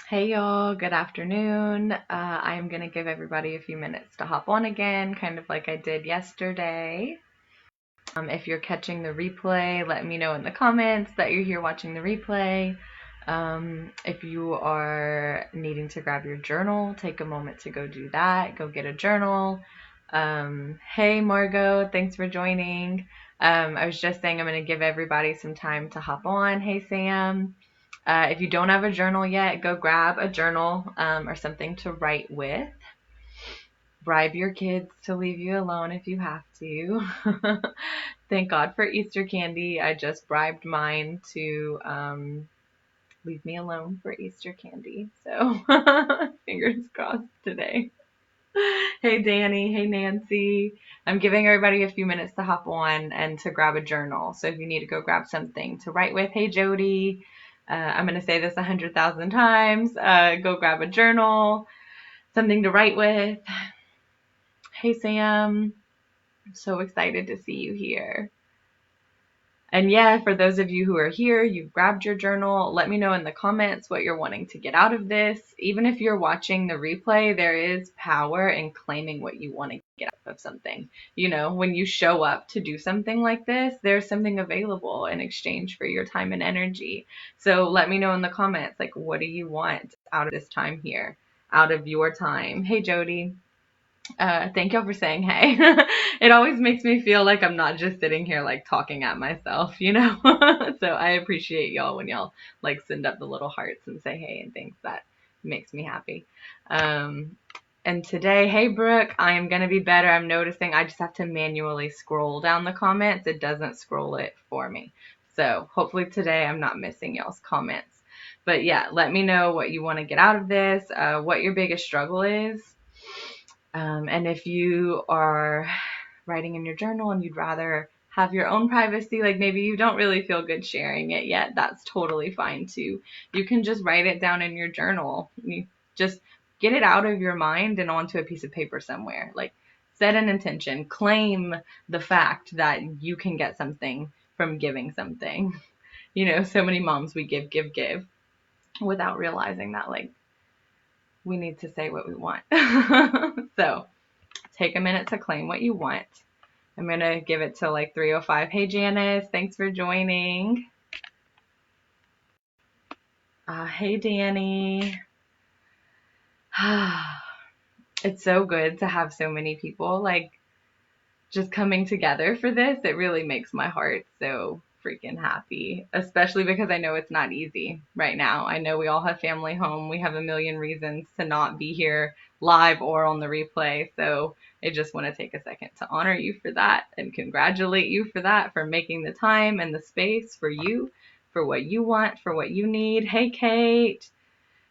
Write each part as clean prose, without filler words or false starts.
Hey y'all, good afternoon. I'm going to give everybody a few minutes to hop on again, kind of like I did yesterday. If you're catching the replay, let me know in the comments that you're here watching the replay. If you are needing to grab your journal, take a moment to go do that. Go get a journal. Hey Margot, thanks for joining. I was just saying I'm going to give everybody some time to hop on. Hey Sam. If you don't have a journal yet, go grab a journal or something to write with. Bribe your kids to leave you alone if you have to. Thank God for Easter candy. I just bribed mine to leave me alone for Easter candy. So fingers crossed today. Hey Danny, hey Nancy. I'm giving everybody a few minutes to hop on and to grab a journal. So if you need to go grab something to write with, hey Jody. I'm going to say this 100,000 times. Go grab a journal, something to write with. Hey Sam, I'm so excited to see you here. And yeah, for those of you who are here, you've grabbed your journal, let me know in the comments what you're wanting to get out of this. Even if you're watching the replay, there is power in claiming what you want to get out of something. You know, when you show up to do something like this, there's something available in exchange for your time and energy. So let me know in the comments, like, what do you want out of this time here, out of your time? Hey, Jody. Thank y'all for saying hey. It always makes me feel like I'm not just sitting here like talking at myself, you know? So I appreciate y'all when y'all like send up the little hearts and say hey and things. That makes me happy. And today, hey Brooke, I am going to be better. I'm noticing I just have to manually scroll down the comments. It doesn't scroll it for me. So hopefully today I'm not missing y'all's comments. But yeah, let me know what you want to get out of this, what your biggest struggle is. And if you are writing in your journal and you'd rather have your own privacy, like maybe you don't really feel good sharing it yet, that's totally fine too. You can just write it down in your journal. You just get it out of your mind and onto a piece of paper somewhere. Like set an intention, claim the fact that you can get something from giving something. You know, so many moms, we give without realizing that like we need to say what we want. So take a minute to claim what you want. I'm going to give it to like 3:05. Hey, Janice, thanks for joining. Hey, Danny. It's so good to have so many people like just coming together for this. It really makes my heart so freaking happy, especially because I know it's not easy right now. I know we all have family home. We have a million reasons to not be here live or on the replay. So I just want to take a second to honor you for that and congratulate you for that, for making the time and the space for you, for what you want, for what you need. Hey, Kate.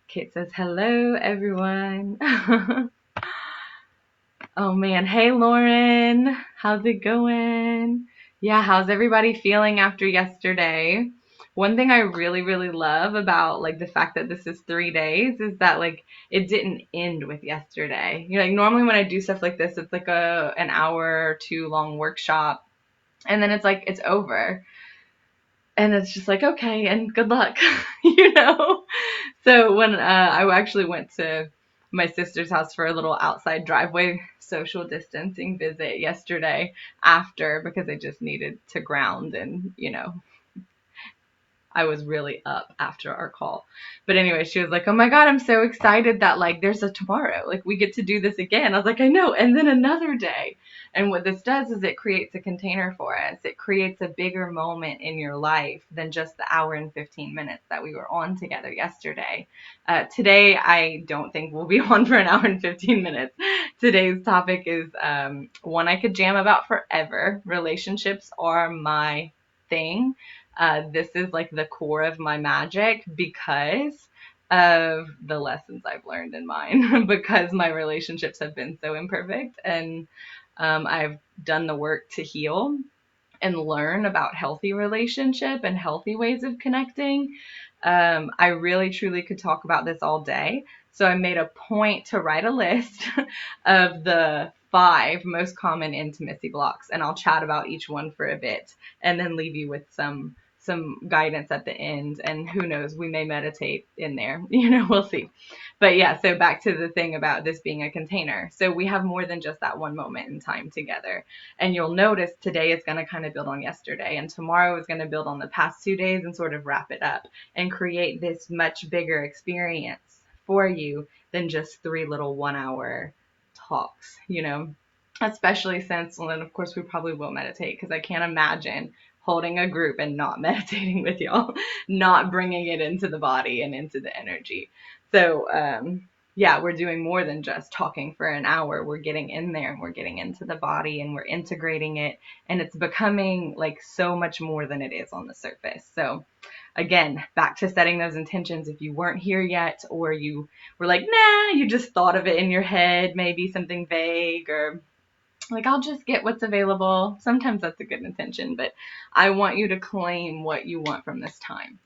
Kate says, hello, everyone. Oh man, hey Lauren, how's it going? Yeah, how's everybody feeling after yesterday? One thing I really, really love about like the fact that this is 3 days is that like it didn't end with yesterday. You know, like normally when I do stuff like this, it's like an hour or two long workshop, and then it's like it's over. And it's just like, okay, and good luck, you know? So when I actually went to my sister's house for a little outside driveway social distancing visit yesterday after, because I just needed to ground and, you know, I was really up after our call. But anyway, she was like, oh my God, I'm so excited that like there's a tomorrow. Like we get to do this again. I was like, I know. And then another day. And what this does is it creates a container for us. It creates a bigger moment in your life than just the hour and 15 minutes that we were on together yesterday. Today, I don't think we'll be on for an hour and 15 minutes. Today's topic is one I could jam about forever. Relationships are my thing. This is like the core of my magic because of the lessons I've learned in mine, because my relationships have been so imperfect, and I've done the work to heal and learn about healthy relationship and healthy ways of connecting. I really truly could talk about this all day. So I made a point to write a list of the 5 most common intimacy blocks, and I'll chat about each one for a bit and then leave you with some some guidance at the end, and who knows, we may meditate in there, you know, we'll see. But yeah, so back to the thing about this being a container. So we have more than just that one moment in time together. And you'll notice today is going to kind of build on yesterday, and tomorrow is going to build on the past 2 days and sort of wrap it up and create this much bigger experience for you than just 3 little 1 hour talks, you know, especially since, well, then of course we probably will meditate, because I can't imagine holding a group and not meditating with y'all, not bringing it into the body and into the energy. So, yeah, we're doing more than just talking for an hour. We're getting in there and we're getting into the body and we're integrating it, and it's becoming like so much more than it is on the surface. So again, back to setting those intentions. If you weren't here yet, or you were like, nah, you just thought of it in your head, maybe something vague, or like, I'll just get what's available. Sometimes that's a good intention, but I want you to claim what you want from this time.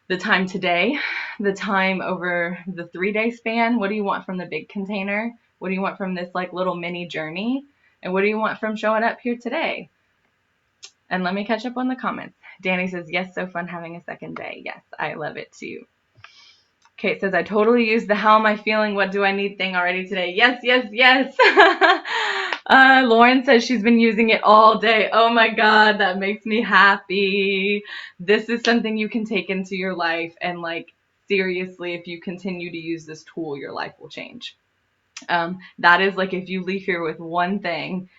The time today, the time over the 3-day span. What do you want from the big container? What do you want from this like little mini journey? And what do you want from showing up here today? And let me catch up on the comments. Danny says, yes, so fun having a second day. Yes, I love it too. Kate says, I totally used the how am I feeling, what do I need thing already today. Yes, yes, yes. Lauren says she's been using it all day. Oh my God, that makes me happy. This is something you can take into your life, and like, seriously, if you continue to use this tool, your life will change. That is like, if you leave here with one thing,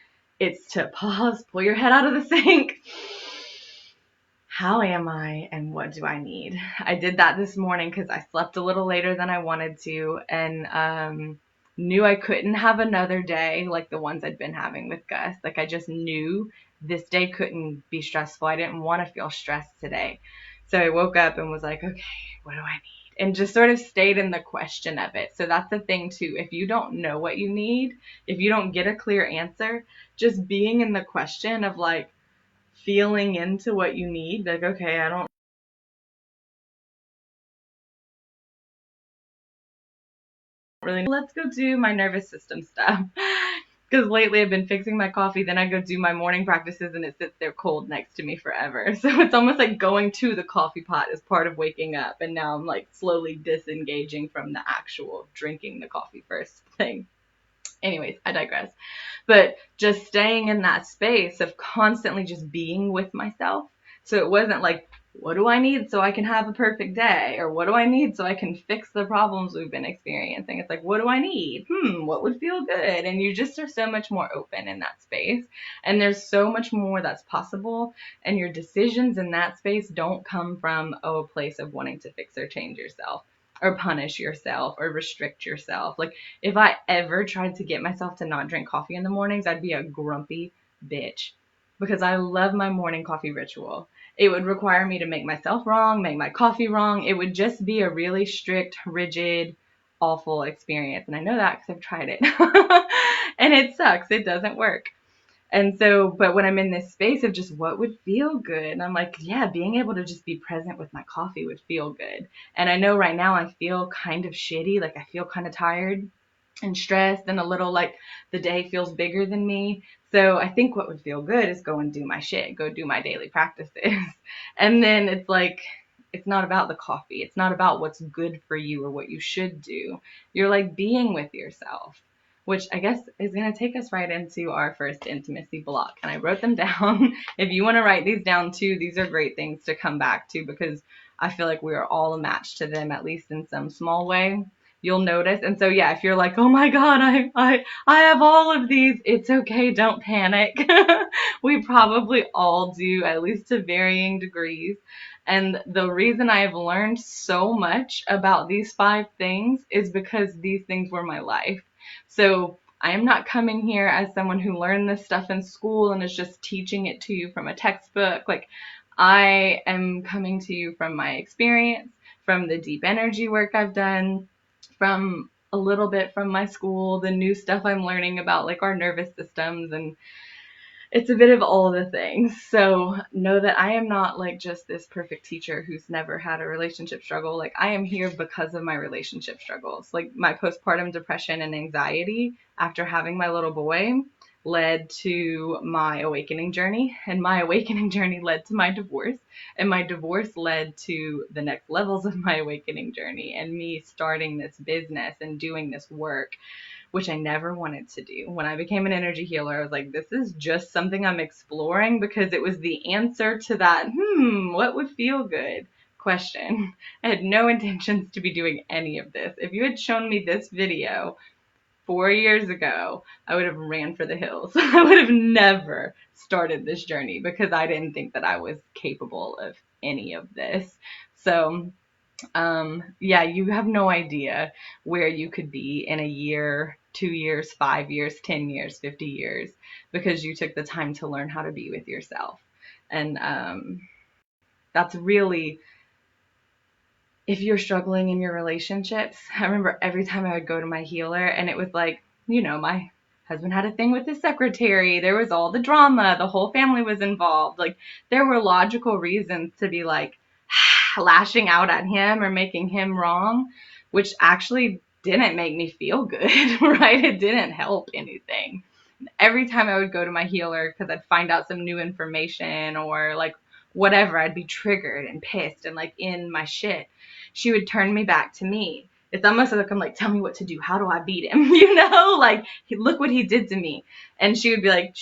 it's to pause, pull your head out of the sink. How am I and what do I need? I did that this morning because I slept a little later than I wanted to, and knew I couldn't have another day like the ones I'd been having with Gus. Like, I just knew this day couldn't be stressful. I didn't want to feel stressed today. So I woke up and was like, okay, what do I need? And just sort of stayed in the question of it. So that's the thing too. If you don't know what you need, if you don't get a clear answer, just being in the question of like, feeling into what you need, like, okay, I don't really, let's go do my nervous system stuff. Because lately I've been fixing my coffee, then I go do my morning practices and it sits there cold next to me forever. So it's almost like going to the coffee pot is part of waking up, and now I'm like slowly disengaging from the actual drinking the coffee first thing. Anyways, I digress. But just staying in that space of constantly just being with myself. So it wasn't like, what do I need so I can have a perfect day? Or what do I need so I can fix the problems we've been experiencing? It's like, what do I need? What would feel good? And you just are so much more open in that space. And there's so much more that's possible. And your decisions in that space don't come from, a place of wanting to fix or change yourself, or punish yourself, or restrict yourself. Like, if I ever tried to get myself to not drink coffee in the mornings, I'd be a grumpy bitch, because I love my morning coffee ritual. It would require me to make myself wrong, make my coffee wrong. It would just be a really strict, rigid, awful experience. And I know that because I've tried it. And it sucks. It doesn't work. And so, but when I'm in this space of just what would feel good, and I'm like, yeah, being able to just be present with my coffee would feel good. And I know right now I feel kind of shitty. Like, I feel kind of tired and stressed and a little like the day feels bigger than me. So I think what would feel good is go and do my shit, go do my daily practices. And then it's like, it's not about the coffee. It's not about what's good for you or what you should do. You're like being with yourself, which I guess is going to take us right into our first intimacy block. And I wrote them down. If you want to write these down too, these are great things to come back to, because I feel like we are all a match to them, at least in some small way. You'll notice. And so, yeah, if you're like, oh my God, I have all of these, it's okay. Don't panic. We probably all do, at least to varying degrees. And the reason I've learned so much about these 5 things is because these things were my life. So I am not coming here as someone who learned this stuff in school and is just teaching it to you from a textbook. Like, I am coming to you from my experience, from the deep energy work I've done, from a little bit from my school, the new stuff I'm learning about like our nervous systems, and it's a bit of all of the things. So know that I am not like just this perfect teacher who's never had a relationship struggle. Like, I am here because of my relationship struggles, like my postpartum depression and anxiety after having my little boy. led to my awakening journey, and my awakening journey led to my divorce, and my divorce led to the next levels of my awakening journey and me starting this business and doing this work, which I never wanted to do. When I became an energy healer, I was like, this is just something I'm exploring because it was the answer to that, what would feel good question. I had no intentions to be doing any of this. If you had shown me this video 4 years ago, I would have ran for the hills. I would have never started this journey because I didn't think that I was capable of any of this. So yeah, you have no idea where you could be in a year, 2 years, 5 years, 10 years, 50 years, because you took the time to learn how to be with yourself. And that's really, if you're struggling in your relationships, I remember every time I would go to my healer and it was like, my husband had a thing with his secretary. There was all the drama. The whole family was involved. Like, there were logical reasons to be like lashing out at him or making him wrong, which actually didn't make me feel good, right? It didn't help anything. Every time I would go to my healer because I'd find out some new information or like whatever, I'd be triggered and pissed and like in my shit. She would turn me back to me. It's almost like I'm like, tell me what to do. How do I beat him? Like, look what he did to me. And she would be like,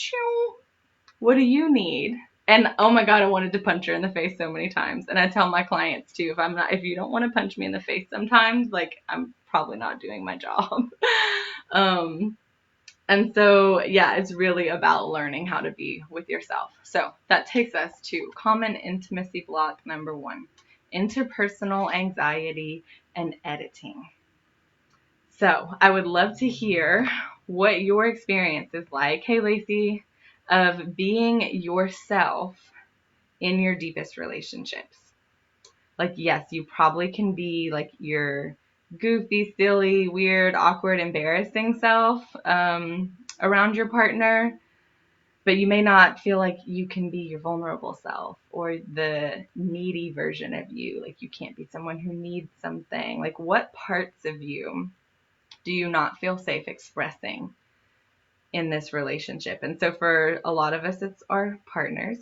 what do you need? And oh my God, I wanted to punch her in the face so many times. And I tell my clients too, if you don't want to punch me in the face sometimes, like, I'm probably not doing my job. And so, yeah, it's really about learning how to be with yourself. So that takes us to common intimacy block number 1, interpersonal anxiety and editing. So I would love to hear what your experience is like, hey Lacey, of being yourself in your deepest relationships. Like, yes, you probably can be like your goofy, silly, weird, awkward, embarrassing self around your partner, but you may not feel like you can be your vulnerable self or the needy version of you. Like, you can't be someone who needs something. Like, what parts of you do you not feel safe expressing in this relationship? And so for a lot of us, it's our partners.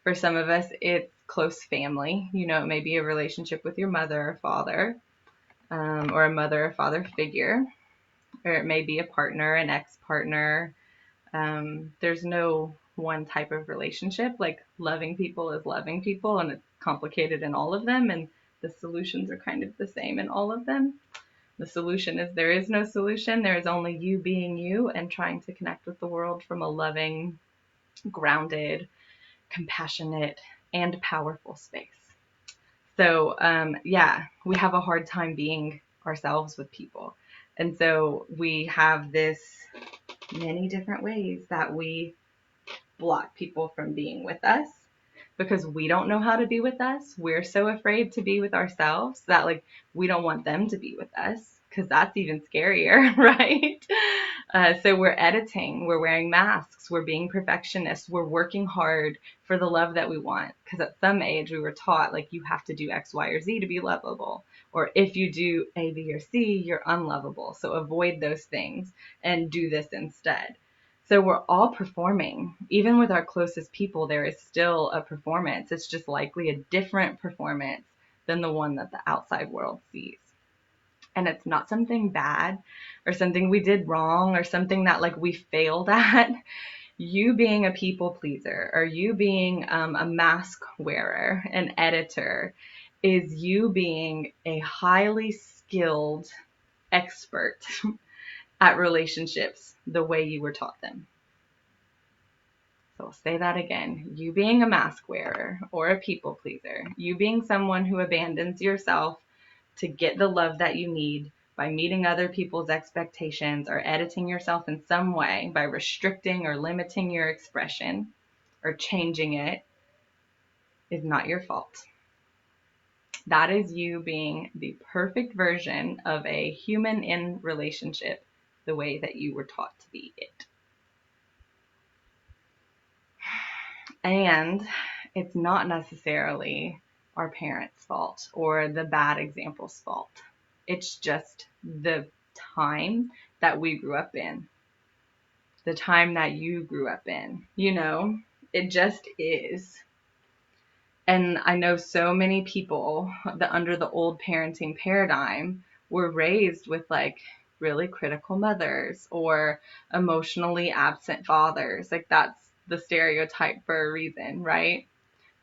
For some of us, it's close family. It may be a relationship with your mother or father, or a mother or father figure, or it may be a partner, an ex-partner. There's no one type of relationship. Like, loving people is loving people, and it's complicated in all of them, and the solutions are kind of the same in all of them. The solution is there is no solution. There is only you being you and trying to connect with the world from a loving, grounded, compassionate, and powerful space. So, yeah, we have a hard time being ourselves with people. And so we have this many different ways that we block people from being with us because we don't know how to be with us. We're so afraid to be with ourselves that, like, we don't want them to be with us because that's even scarier, right? So we're editing, we're wearing masks, we're being perfectionists, we're working hard for the love that we want. Because at some age we were taught, like, you have to do X, Y, or Z to be lovable. Or if you do A, B, or C, you're unlovable. So avoid those things and do this instead. So we're all performing. Even with our closest people, there is still a performance. It's just likely a different performance than the one that the outside world sees. And it's not something bad or something we did wrong or something that, like, we failed at. You being a people pleaser or you being a mask wearer, an editor, is you being a highly skilled expert at relationships the way you were taught them. So I'll say that again. You being a mask wearer or a people pleaser, you being someone who abandons yourself to get the love that you need by meeting other people's expectations or editing yourself in some way by restricting or limiting your expression or changing it, is not your fault. That is you being the perfect version of a human in relationship the way that you were taught to be it. And it's not necessarily our parents' fault or the bad example's fault. It's just the time that we grew up in. the time that you grew up in, It just is. And I know so many people that under the old parenting paradigm were raised with like really critical mothers or emotionally absent fathers. Like that's the stereotype for a reason, right?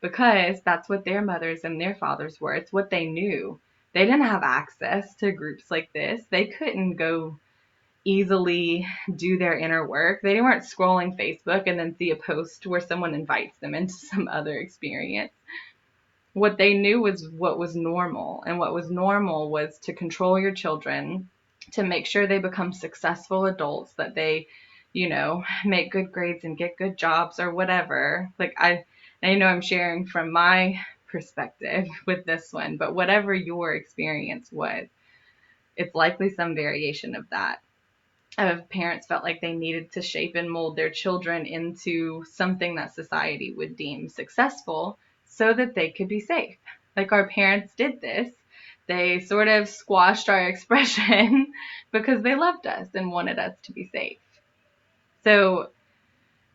Because that's what their mothers and their fathers were. It's what they knew. They didn't have access to groups like this. They couldn't go easily do their inner work. They weren't scrolling Facebook and then see a post where someone invites them into some other experience. What they knew was what was normal. And what was normal was to control your children, to make sure they become successful adults, that they, make good grades and get good jobs or whatever. Like I know I'm sharing from my perspective with this one, but whatever your experience was, it's likely some variation of that. Of parents felt like they needed to shape and mold their children into something that society would deem successful so that they could be safe. Like our parents did this. They sort of squashed our expression because they loved us and wanted us to be safe. So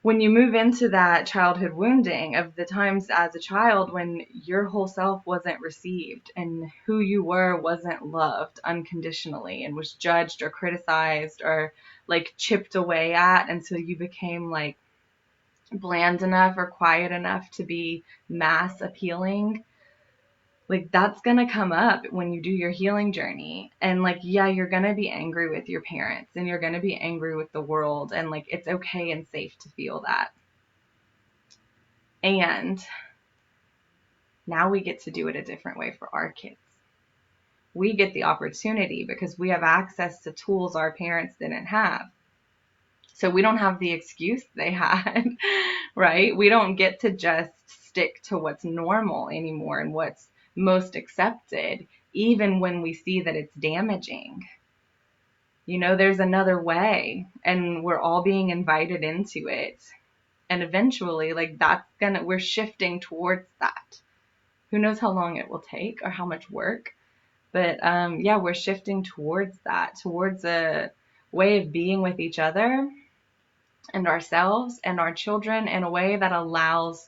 when you move into that childhood wounding of the times as a child when your whole self wasn't received and who you were wasn't loved unconditionally and was judged or criticized or like chipped away at until you became like bland enough or quiet enough to be mass appealing, like that's going to come up when you do your healing journey. And like, yeah, you're going to be angry with your parents and you're going to be angry with the world. And like, it's okay and safe to feel that. And now we get to do it a different way for our kids. We get the opportunity because we have access to tools our parents didn't have. So we don't have the excuse they had, right? We don't get to just stick to what's normal anymore and what's most accepted, even when we see that it's damaging. There's another way and we're all being invited into it. And eventually, like we're shifting towards that. Who knows how long it will take or how much work. But yeah, we're shifting towards that, towards a way of being with each other and ourselves and our children in a way that allows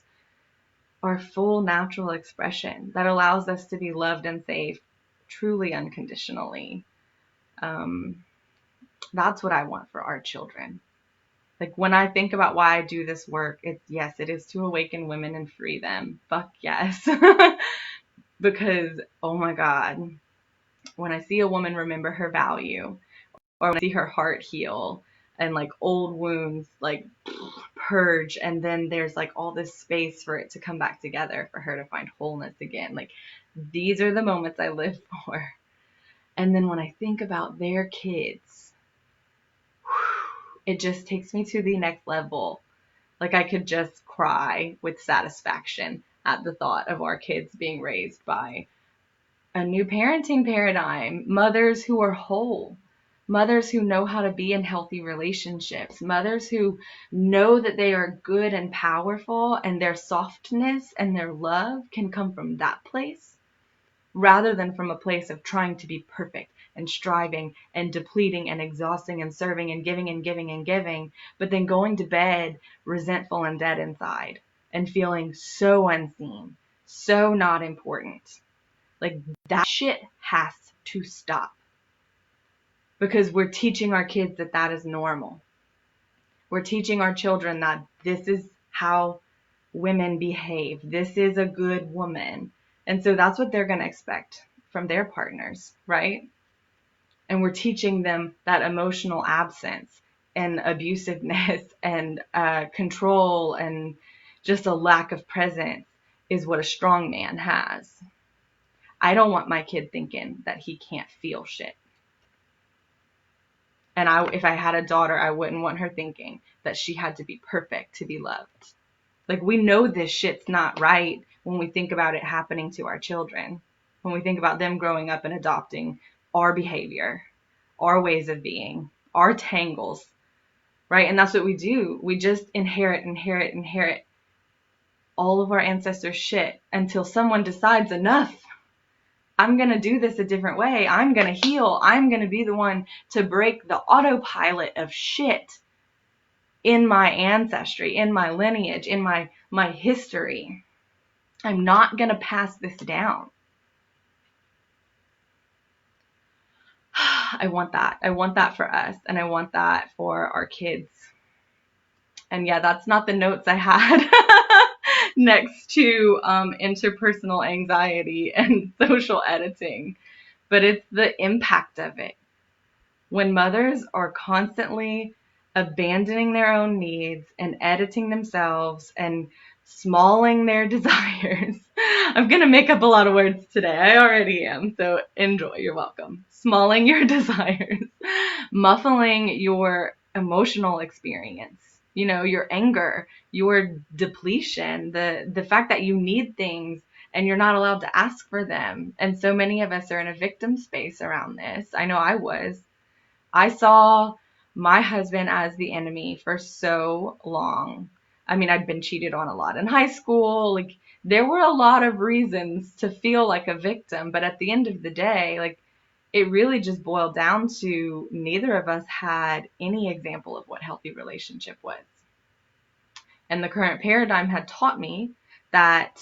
our full natural expression, that allows us to be loved and safe truly unconditionally. That's what I want for our children. Like when I think about why I do this work, it is to awaken women and free them. Fuck yes. Because, oh my God, when I see a woman remember her value, or when I see her heart heal and like old wounds like purge, and then there's like all this space for it to come back together, for her to find wholeness again. Like these are the moments I live for. And then when I think about their kids, it just takes me to the next level. Like I could just cry with satisfaction at the thought of our kids being raised by a new parenting paradigm, mothers who are whole, mothers who know how to be in healthy relationships, mothers who know that they are good and powerful and their softness and their love can come from that place rather than from a place of trying to be perfect and striving and depleting and exhausting and serving and giving and giving and giving, but then going to bed resentful and dead inside and feeling so unseen, so not important. Like that shit has to stop because we're teaching our kids that that is normal. We're teaching our children that this is how women behave. This is a good woman. And so that's what they're going to expect from their partners, right? And we're teaching them that emotional absence and abusiveness and control and just a lack of presence is what a strong man has. I don't want my kid thinking that he can't feel shit. And if I had a daughter, I wouldn't want her thinking that she had to be perfect to be loved. Like we know this shit's not right when we think about it happening to our children. When we think about them growing up and adopting our behavior, our ways of being, our tangles, right? And that's what we do. We just inherit all of our ancestors' shit until someone decides enough. I'm going to do this a different way. I'm going to heal. I'm going to be the one to break the autopilot of shit in my ancestry, in my lineage, in my history. I'm not going to pass this down. I want that. I want that for us, and I want that for our kids. And yeah, that's not the notes I had next to interpersonal anxiety and social editing, but it's the impact of it. When mothers are constantly abandoning their own needs and editing themselves and smalling their desires. I'm going to make up a lot of words today. I already am. So enjoy. You're welcome. Smalling your desires, muffling your emotional experience, your anger, your depletion, the fact that you need things and you're not allowed to ask for them. And so many of us are in a victim space around this. I know I was. I saw my husband as the enemy for so long. I mean, I'd been cheated on a lot in high school. Like, there were a lot of reasons to feel like a victim, but at the end of the day, like, it really just boiled down to neither of us had any example of what healthy relationship was. And the current paradigm had taught me that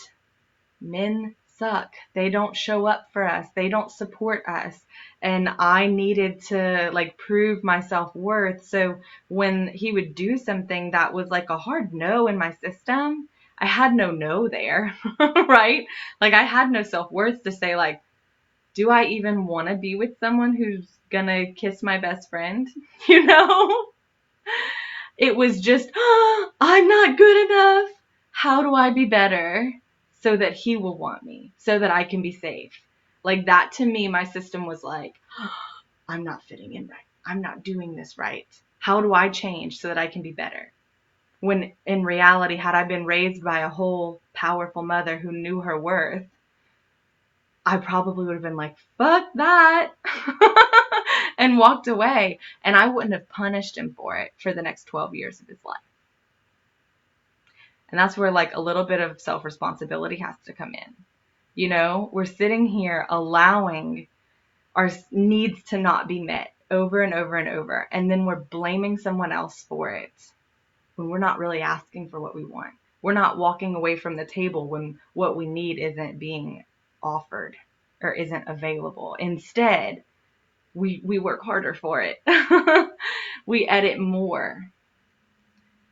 men suck. They don't show up for us. They don't support us. And I needed to prove my self-worth. So when he would do something that was like a hard no in my system, I had no there, right? I had no self-worth to say do I even want to be with someone who's gonna kiss my best friend? It was just, I'm not good enough. How do I be better so that he will want me, so that I can be safe? That to me, my system was I'm not fitting in right. I'm not doing this right. How do I change so that I can be better? When in reality, had I been raised by a whole powerful mother who knew her worth, I probably would have been fuck that, and walked away, and I wouldn't have punished him for it for the next 12 years of his life. And that's where a little bit of self-responsibility has to come in. We're sitting here allowing our needs to not be met over and over and over, and then we're blaming someone else for it when we're not really asking for what we want. We're not walking away from the table when what we need isn't being offered or isn't available. Instead, we work harder for it. We edit more.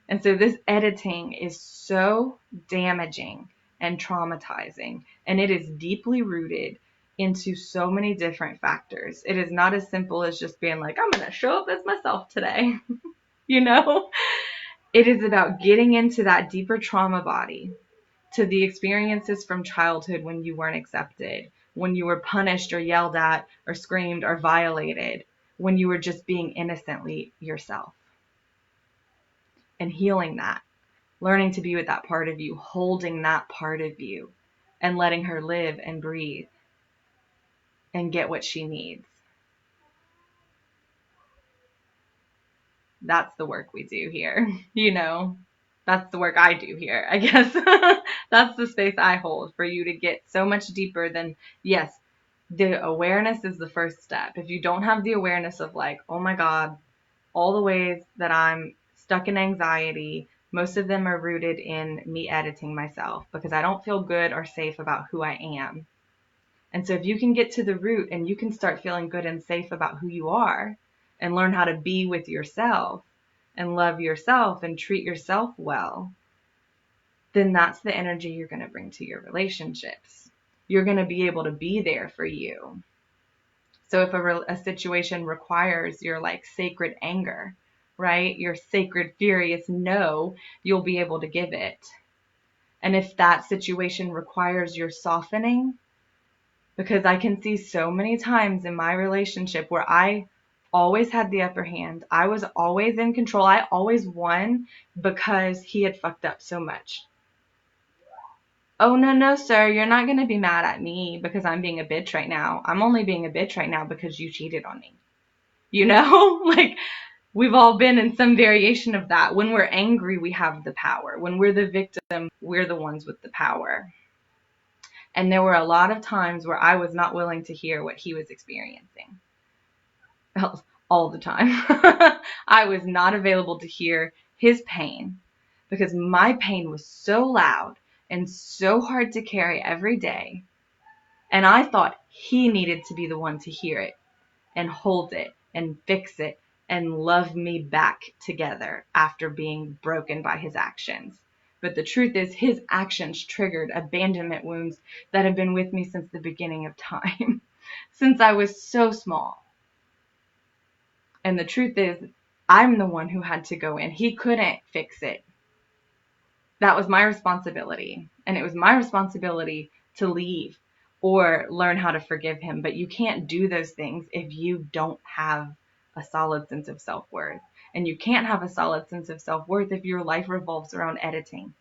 And so this editing is so damaging and traumatizing, and it is deeply rooted into so many different factors. It is not as simple as just being I'm going to show up as myself today. It is about getting into that deeper trauma body, to the experiences from childhood when you weren't accepted, when you were punished or yelled at or screamed or violated, when you were just being innocently yourself. And healing that, learning to be with that part of you, holding that part of you, and letting her live and breathe and get what she needs. That's the work we do here, That's the work I do here, I guess. That's the space I hold for you to get so much deeper than, yes, the awareness is the first step. If you don't have the awareness of oh my God, all the ways that I'm stuck in anxiety, most of them are rooted in me editing myself because I don't feel good or safe about who I am. And so if you can get to the root and you can start feeling good and safe about who you are and learn how to be with yourself and love yourself and treat yourself well, then that's the energy you're going to bring to your relationships. You're going to be able to be there for you. So if a situation requires your sacred anger, right? Your sacred furious no, you'll be able to give it. And if that situation requires your softening, because I can see so many times in my relationship where I always had the upper hand. I was always in control. I always won because he had fucked up so much. Oh, no, sir, you're not going to be mad at me because I'm being a bitch right now. I'm only being a bitch right now because you cheated on me. We've all been in some variation of that. When we're angry, we have the power. When we're the victim, we're the ones with the power. And there were a lot of times where I was not willing to hear what he was experiencing. All the time. I was not available to hear his pain, because my pain was so loud and so hard to carry every day. And I thought he needed to be the one to hear it and hold it and fix it and love me back together after being broken by his actions. But the truth is, his actions triggered abandonment wounds that have been with me since the beginning of time, since I was so small. And the truth is, I'm the one who had to go in. He couldn't fix it. That was my responsibility. And it was my responsibility to leave or learn how to forgive him. But you can't do those things if you don't have a solid sense of self-worth. And you can't have a solid sense of self-worth if your life revolves around editing.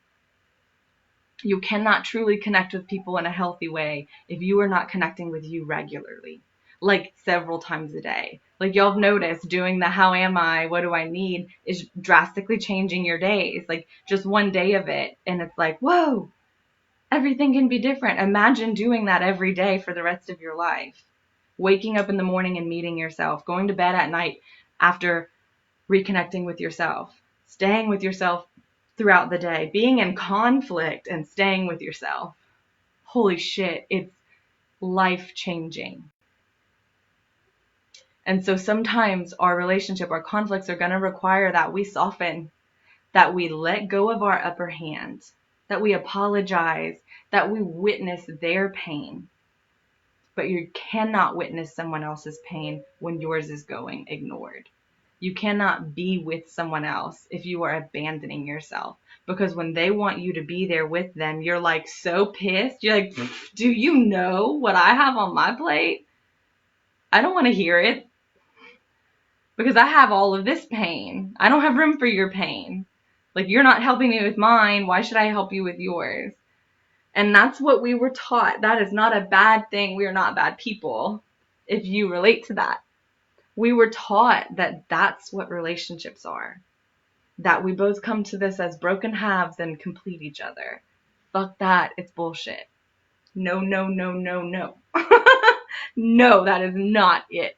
You cannot truly connect with people in a healthy way if you are not connecting with you regularly, like several times a day. Like y'all have noticed, doing the how am I, what do I need is drastically changing your days. Like just one day of it, and it's like, whoa, everything can be different. Imagine doing that every day for the rest of your life. Waking up in the morning and meeting yourself, going to bed at night after reconnecting with yourself, staying with yourself throughout the day, being in conflict and staying with yourself. Holy shit, it's life-changing. And so sometimes our relationship, our conflicts are going to require that we soften, that we let go of our upper hand, that we apologize, that we witness their pain. But you cannot witness someone else's pain when yours is going ignored. You cannot be with someone else if you are abandoning yourself, because when they want you to be there with them, you're like so pissed. You're like, do you know what I have on my plate? I don't want to hear it because I have all of this pain. I don't have room for your pain. Like, you're not helping me with mine. Why should I help you with yours? And that's what we were taught. That is not a bad thing. We are not bad people if you relate to that. We were taught that that's what relationships are. That we both come to this as broken halves and complete each other. Fuck that. It's bullshit. No, no, no, no, no. No, that is not it.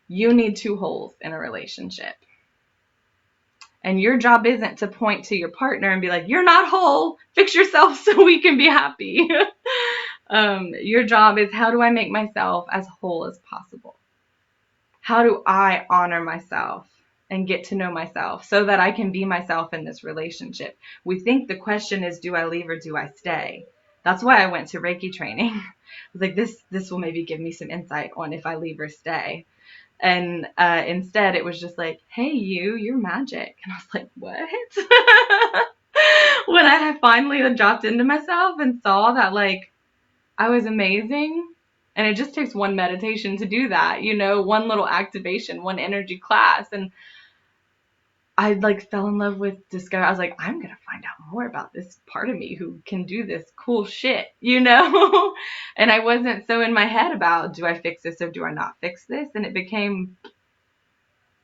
You need two wholes in a relationship. And your job isn't to point to your partner and be like, you're not whole. Fix yourself so we can be happy. Your job is, how do I make myself as whole as possible? How do I honor myself and get to know myself so that I can be myself in this relationship? We think the question is, do I leave or do I stay? That's why I went to Reiki training. I was like, this will maybe give me some insight on if I leave or stay. And instead it was just like, hey, you're magic. And I was like, what? When I had finally dropped into myself and saw that, like, I was amazing. And it just takes one meditation to do that, one little activation, one energy class. And I fell in love with discovery. I was like, I'm going to find out more about this part of me who can do this cool shit, And I wasn't so in my head about, do I fix this or do I not fix this? And it became,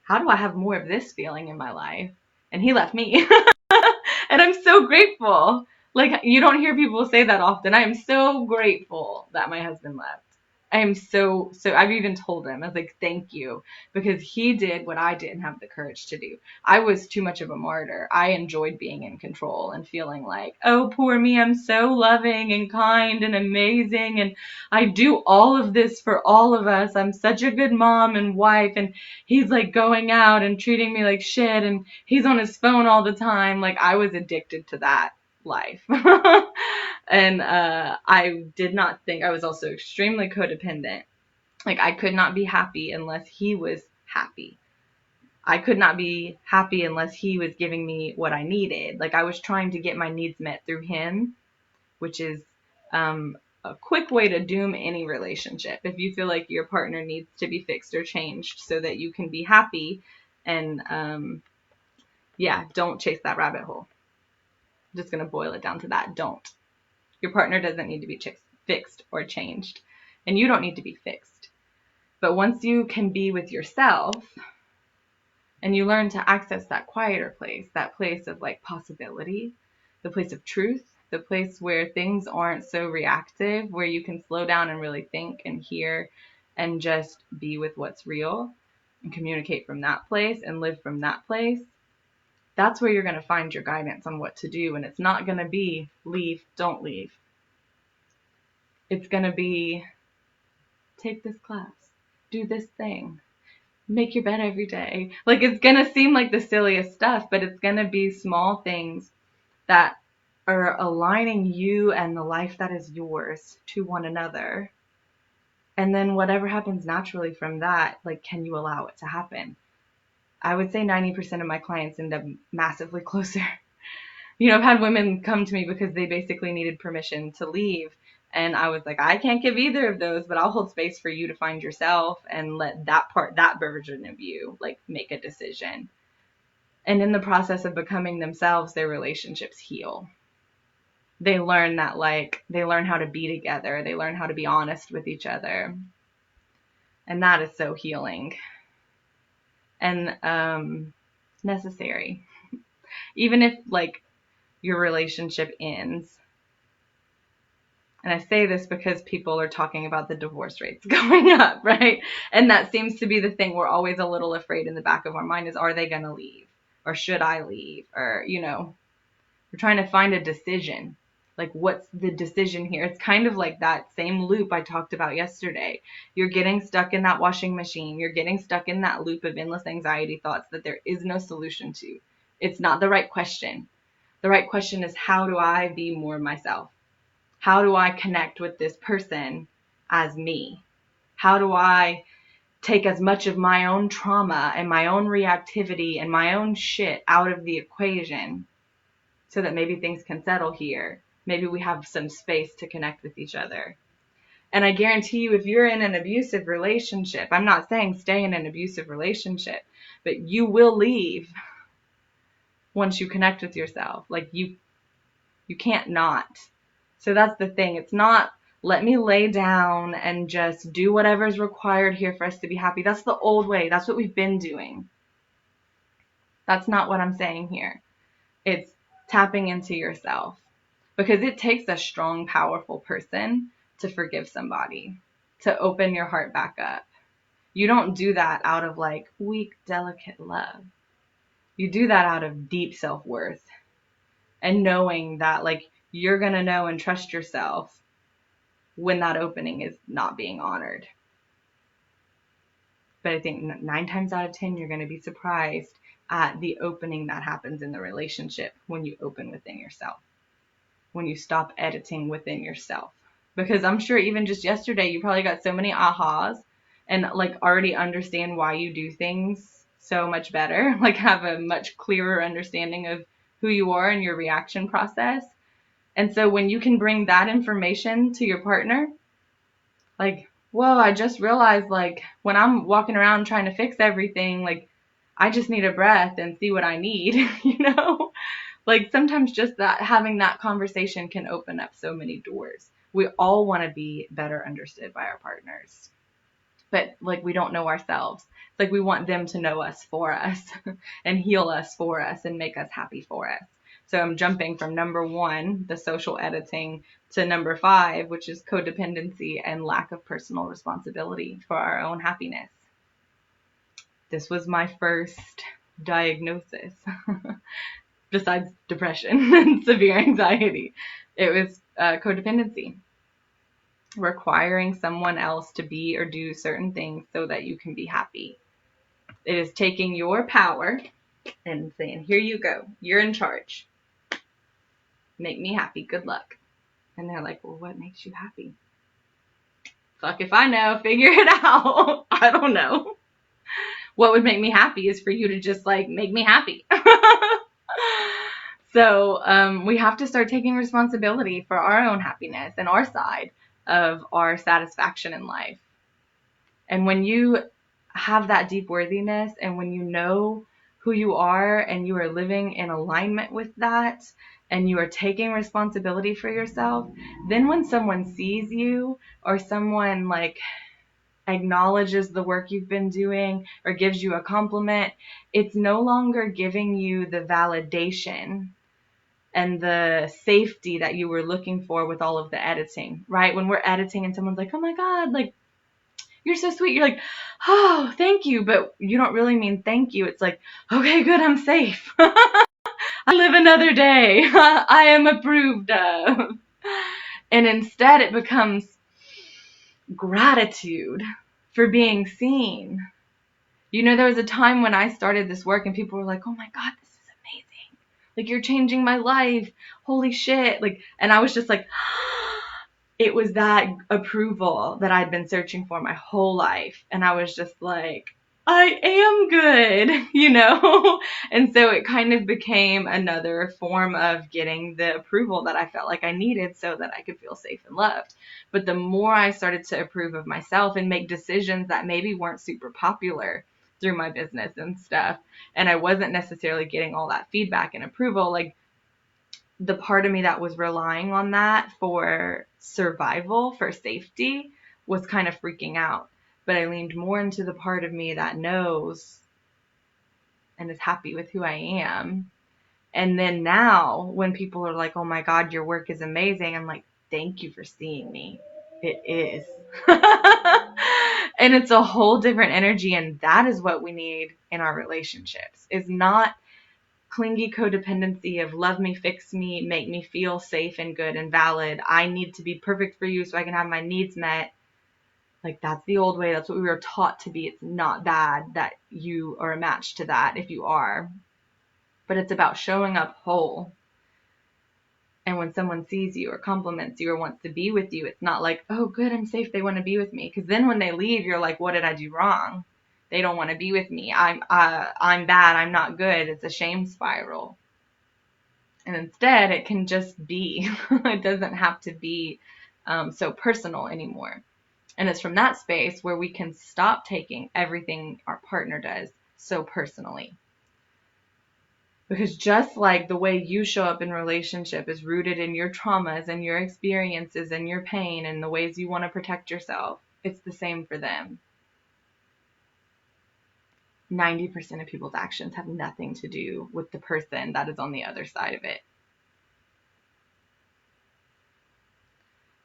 how do I have more of this feeling in my life? And he left me. And I'm so grateful. Like, you don't hear people say that often. I am so grateful that my husband left. I am so, I've even told him, I was like, thank you, because he did what I didn't have the courage to do. I was too much of a martyr. I enjoyed being in control and feeling like, oh, poor me, I'm so loving and kind and amazing, and I do all of this for all of us. I'm such a good mom and wife, and he's like going out and treating me like shit, and he's on his phone all the time. Like, I was addicted to that life. And I did not think, I was also extremely codependent. Like, I could not be happy unless he was happy. I could not be happy unless he was giving me what I needed. Like, I was trying to get my needs met through him, which is a quick way to doom any relationship. If you feel like your partner needs to be fixed or changed so that you can be happy, and don't chase that rabbit hole. I'm just going to boil it down to that. Don't. Your partner doesn't need to be fixed or changed, and you don't need to be fixed. But once you can be with yourself and you learn to access that quieter place, that place of like possibility, the place of truth, the place where things aren't so reactive, where you can slow down and really think and hear and just be with what's real, and communicate from that place and live from that place, that's where you're going to find your guidance on what to do. And it's not going to be leave, don't leave. It's going to be take this class, do this thing, make your bed every day. Like, it's going to seem like the silliest stuff, but it's going to be small things that are aligning you and the life that is yours to one another. And then whatever happens naturally from that, like, can you allow it to happen? I would say 90% of my clients end up massively closer. I've had women come to me because they basically needed permission to leave. And I was like, I can't give either of those, but I'll hold space for you to find yourself and let that version of you, like, make a decision. And in the process of becoming themselves, their relationships heal. They learn that, like, they learn how to be together. They learn how to be honest with each other. And that is so healing and necessary. Even if, like, your relationship ends. And I say this because people are talking about the divorce rates going up, right? And that seems to be the thing we're always a little afraid in the back of our mind is, are they going to leave? Or should I leave? Or, we're trying to find a decision. Like, what's the decision here? It's kind of like that same loop I talked about yesterday. You're getting stuck in that washing machine. You're getting stuck in that loop of endless anxiety thoughts that there is no solution to. It's not the right question. The right question is, how do I be more myself? How do I connect with this person as me? How do I take as much of my own trauma and my own reactivity and my own shit out of the equation so that maybe things can settle here? Maybe we have some space to connect with each other. And I guarantee you, if you're in an abusive relationship, I'm not saying stay in an abusive relationship, but you will leave once you connect with yourself. Like, you can't not. So that's the thing. It's not, let me lay down and just do whatever's required here for us to be happy. That's the old way. That's what we've been doing. That's not what I'm saying here. It's tapping into yourself. Because it takes a strong, powerful person to forgive somebody, to open your heart back up. You don't do that out of, like, weak, delicate love. You do that out of deep self-worth and knowing that, like, you're going to know and trust yourself when that opening is not being honored. But I think 9 times out of 10, you're going to be surprised at the opening that happens in the relationship when you open within yourself. When you stop editing within yourself. Because I'm sure even just yesterday, you probably got so many ahas and, like, already understand why you do things so much better. Like, have a much clearer understanding of who you are and your reaction process. And so when you can bring that information to your partner, like, whoa, I just realized, like, when I'm walking around trying to fix everything, like, I just need a breath and see what I need, Like, sometimes just that, having that conversation can open up so many doors. We all want to be better understood by our partners. But, like, we don't know ourselves. It's like we want them to know us for us and heal us for us and make us happy for us. So I'm jumping from number 1, the social editing, to number 5, which is codependency and lack of personal responsibility for our own happiness. This was my first diagnosis. Besides depression and severe anxiety. It was codependency. Requiring someone else to be or do certain things so that you can be happy. It is taking your power and saying, here you go. You're in charge. Make me happy. Good luck. And they're like, well, what makes you happy? Fuck if I know. Figure it out. I don't know. What would make me happy is for you to just, like, make me happy. So we have to start taking responsibility for our own happiness and our side of our satisfaction in life. And when you have that deep worthiness and when you know who you are and you are living in alignment with that and you are taking responsibility for yourself, then when someone sees you or someone, like, acknowledges the work you've been doing or gives you a compliment, it's no longer giving you the validation and the safety that you were looking for with all of the editing, right? When we're editing and someone's like, oh my God, like, you're so sweet. You're like, oh, thank you. But you don't really mean thank you. It's like, okay, good, I'm safe. I live another day. I am approved of. And instead it becomes gratitude for being seen. You know, there was a time when I started this work and people were like, oh my God, this is amazing. Like, you're changing my life. Holy shit. Like, and I was just like, it was that approval that I'd been searching for my whole life. And I was just like, I am good, you know? And so it kind of became another form of getting the approval that I felt like I needed so that I could feel safe and loved. But the more I started to approve of myself and make decisions that maybe weren't super popular through my business and stuff, and I wasn't necessarily getting all that feedback and approval, like, the part of me that was relying on that for survival, for safety, was kind of freaking out. But I leaned more into the part of me that knows and is happy with who I am. And then now when people are like, oh my God, your work is amazing, I'm like, thank you for seeing me. It is. And it's a whole different energy. And that is what we need in our relationships, is not clingy codependency of love me, fix me, make me feel safe and good and valid. I need to be perfect for you so I can have my needs met. Like, that's the old way. That's what we were taught to be. It's not bad that you are a match to that if you are. But it's about showing up whole. And when someone sees you or compliments you or wants to be with you, it's not like, oh, good, I'm safe, they want to be with me. Because then when they leave, you're like, what did I do wrong? They don't want to be with me. I'm bad. I'm not good. It's a shame spiral. And instead, it can just be. It doesn't have to be so personal anymore. And it's from that space where we can stop taking everything our partner does so personally. Because just like the way you show up in relationship is rooted in your traumas and your experiences and your pain and the ways you want to protect yourself, it's the same for them. 90% of people's actions have nothing to do with the person that is on the other side of it.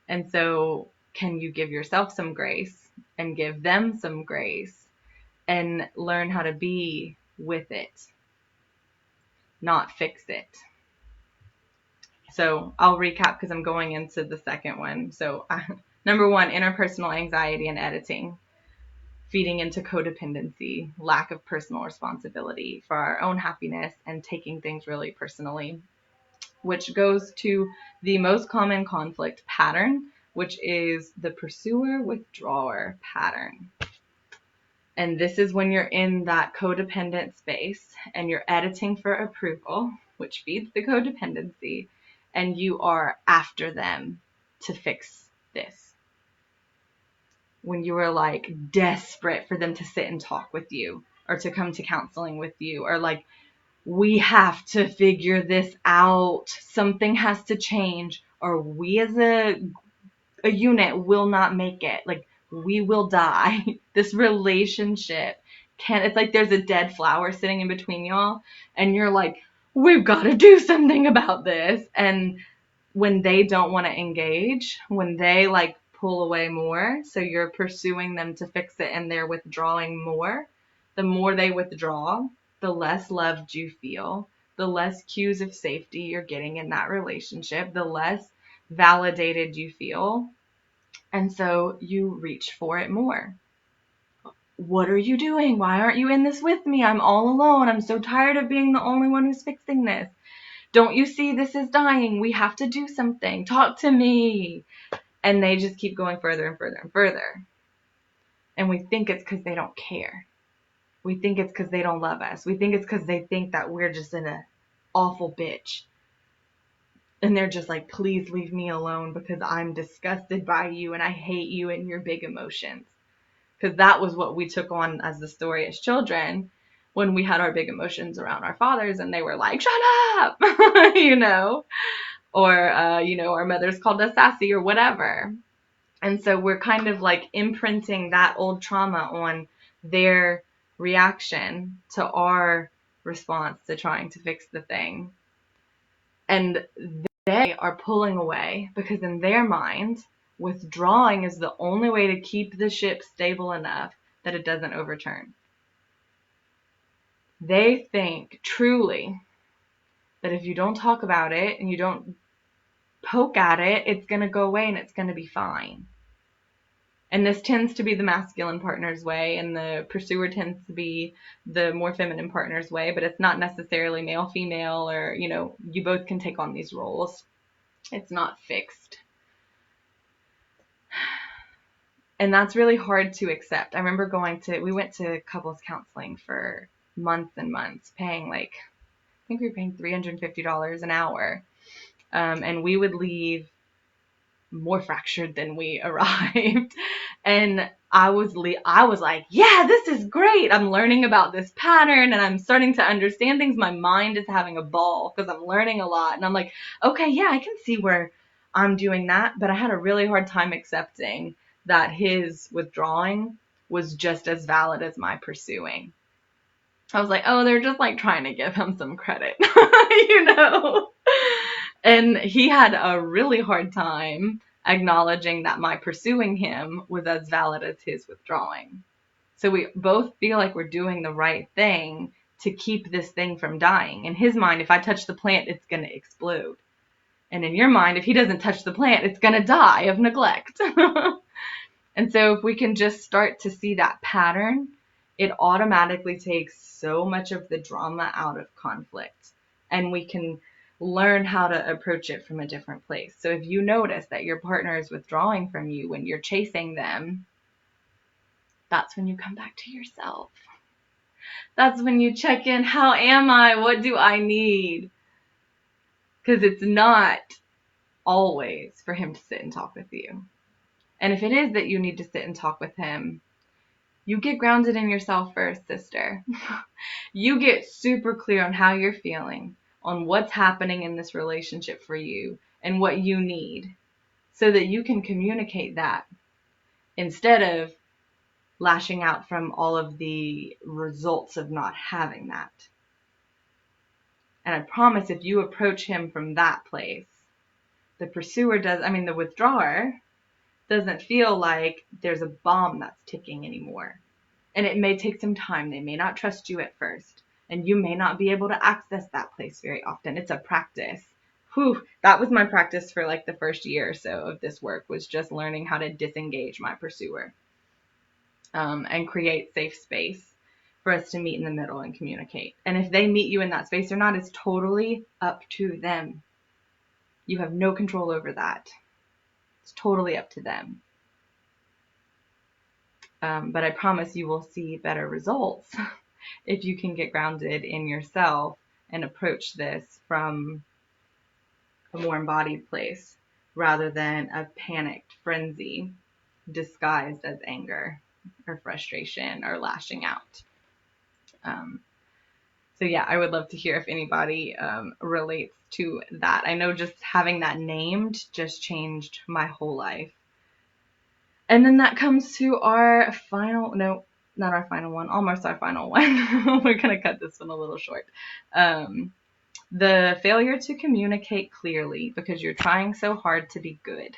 And so, can you give yourself some grace and give them some grace and learn how to be with it, not fix it? So I'll recap because I'm going into the second one. So number 1, interpersonal anxiety and editing, feeding into codependency, lack of personal responsibility for our own happiness and taking things really personally, which goes to the most common conflict pattern, which is the pursuer-withdrawer pattern. And this is when you're in that codependent space and you're editing for approval, which feeds the codependency, and you are after them to fix this. When you are like desperate for them to sit and talk with you or to come to counseling with you, or like, we have to figure this out. Something has to change, or we as a unit will not make it. Like, we will die. This relationship it's like there's a dead flower sitting in between y'all, and you're like, we've got to do something about this. And when they don't want to engage, when they like pull away more, so you're pursuing them to fix it and they're withdrawing more, the more they withdraw, the less loved you feel, the less cues of safety you're getting in that relationship, the less validated you feel. And so you reach for it more. What are you doing? Why aren't you in this with me? I'm all alone. I'm so tired of being the only one who's fixing this. Don't you see this is dying? We have to do something. Talk to me. And they just keep going further and further and further. And we think it's because they don't care. We think it's because they don't love us. We think it's because they think that we're just an awful bitch. And they're just like, please leave me alone because I'm disgusted by you and I hate you and your big emotions. Because that was what we took on as the story as children when we had our big emotions around our fathers and they were like, shut up, you know, or, you know, our mothers called us sassy or whatever. And so we're kind of like imprinting that old trauma on their reaction to our response to trying to fix the thing. And they are pulling away because in their mind, Withdrawing is the only way to keep the ship stable enough that it doesn't overturn. They think truly that if you don't talk about it and you don't poke at it, it's going to go away and it's going to be fine. And this tends to be the masculine partner's way, and the pursuer tends to be the more feminine partner's way, but it's not necessarily male, female, or, you both can take on these roles. It's not fixed. And that's really hard to accept. I remember we went to couples counseling for months and months, paying I think we were paying $350 an hour. And we would leave more fractured than we arrived. And I was like, yeah, this is great. I'm learning about this pattern and I'm starting to understand things. My mind is having a ball because I'm learning a lot. And I'm like, okay, yeah, I can see where I'm doing that. But I had a really hard time accepting that his withdrawing was just as valid as my pursuing. I was like, oh, they're just trying to give him some credit, And he had a really hard time acknowledging that my pursuing him was as valid as his withdrawing. So we both feel like we're doing the right thing to keep this thing from dying. In his mind, if I touch the plant, it's going to explode. And in your mind, if he doesn't touch the plant, it's going to die of neglect. And so if we can just start to see that pattern, it automatically takes so much of the drama out of conflict. And we can learn how to approach it from a different place. So if you notice that your partner is withdrawing from you when you're chasing them, that's when you come back to yourself. That's when you check in. How am I? What do I need? Because it's not always for him to sit and talk with you. And if it is that you need to sit and talk with him, you get grounded in yourself first, sister. You get super clear on how you're feeling, on what's happening in this relationship for you and what you need, so that you can communicate that instead of lashing out from all of the results of not having that. And I promise if you approach him from that place, the withdrawer doesn't feel like there's a bomb that's ticking anymore. And it may take some time. They may not trust you at first. And you may not be able to access that place very often. It's a practice. That was my practice for the first year or so of this work, was just learning how to disengage my pursuer and create safe space for us to meet in the middle and communicate. And if they meet you in that space or not, it's totally up to them. You have no control over that. It's totally up to them. But I promise you will see better results if you can get grounded in yourself and approach this from a more embodied place rather than a panicked frenzy disguised as anger or frustration or lashing out. So yeah, I would love to hear if anybody relates to that. I know just having that named just changed my whole life. And then that comes to our final, no, not our final one, almost our final one. We're going to cut this one a little short. The failure to communicate clearly because you're trying so hard to be good.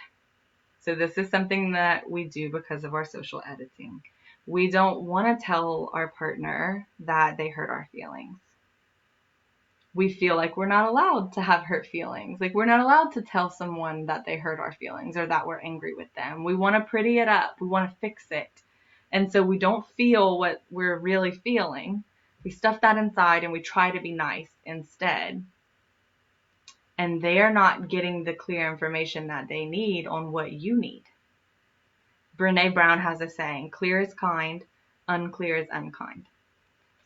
So this is something that we do because of our social editing. We don't want to tell our partner that they hurt our feelings. We feel like we're not allowed to have hurt feelings. We're not allowed to tell someone that they hurt our feelings or that we're angry with them. We want to pretty it up. We want to fix it. And so we don't feel what we're really feeling. We stuff that inside and we try to be nice instead. And they're not getting the clear information that they need on what you need. Brene Brown has a saying, clear is kind, unclear is unkind.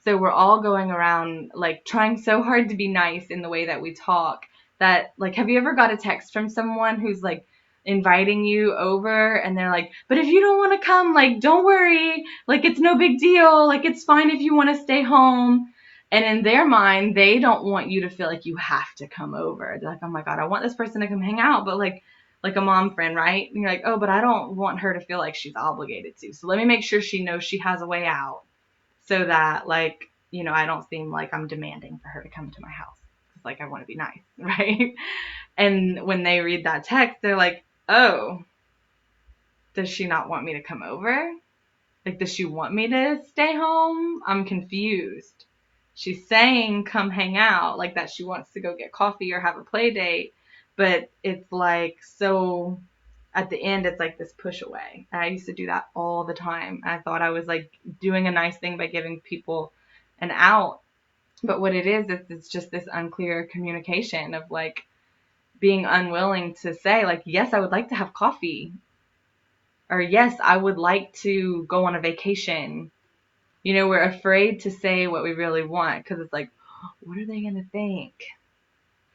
So we're all going around trying so hard to be nice in the way that we talk that have you ever got a text from someone who's inviting you over and they're like, but if you don't want to come, don't worry, it's no big deal, it's fine if you want to stay home. And in their mind, they don't want you to feel like you have to come over. They're like, oh my God, I want this person to come hang out, but like a mom friend, right? And you're like, oh, but I don't want her to feel like she's obligated to. So let me make sure she knows she has a way out. So that, I don't seem like I'm demanding for her to come to my house. It's I want to be nice, right? And when they read that text, they're like, oh, does she not want me to come over? Like, does she want me to stay home? I'm confused. She's saying come hang out, like that she wants to go get coffee or have a play date, but it's like, so at the end it's like this push away. And I used to do that all the time. I thought I was like doing a nice thing by giving people an out, but what it is it's just this unclear communication of like being unwilling to say like, yes, I would like to have coffee, or yes, I would like to go on a vacation. You know, we're afraid to say what we really want because it's like, what are they going to think?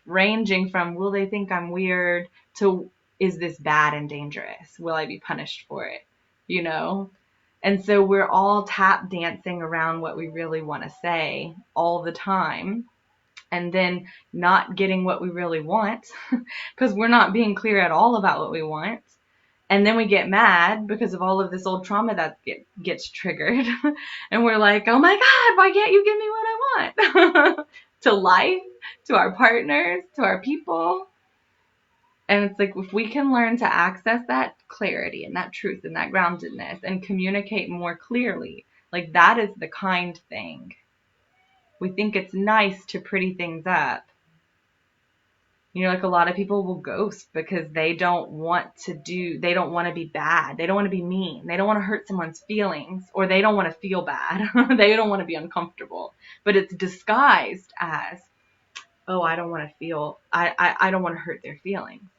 Ranging from, will they think I'm weird, to, is this bad and dangerous? Will I be punished for it? You know? And so we're all tap dancing around what we really want to say all the time, and then not getting what we really want because we're not being clear at all about what we want. And then we get mad because of all of this old trauma that gets triggered. And we're like, oh my God, why can't you give me what I want? To life, to our partners, to our people. And it's like, if we can learn to access that clarity and that truth and that groundedness and communicate more clearly, like that is the kind thing. We think it's nice to pretty things up. You know, like a lot of people will ghost because they don't want to be bad. They don't want to be mean. They don't want to hurt someone's feelings, or they don't want to feel bad. They don't want to be uncomfortable. But it's disguised as, oh, I don't want to hurt their feelings.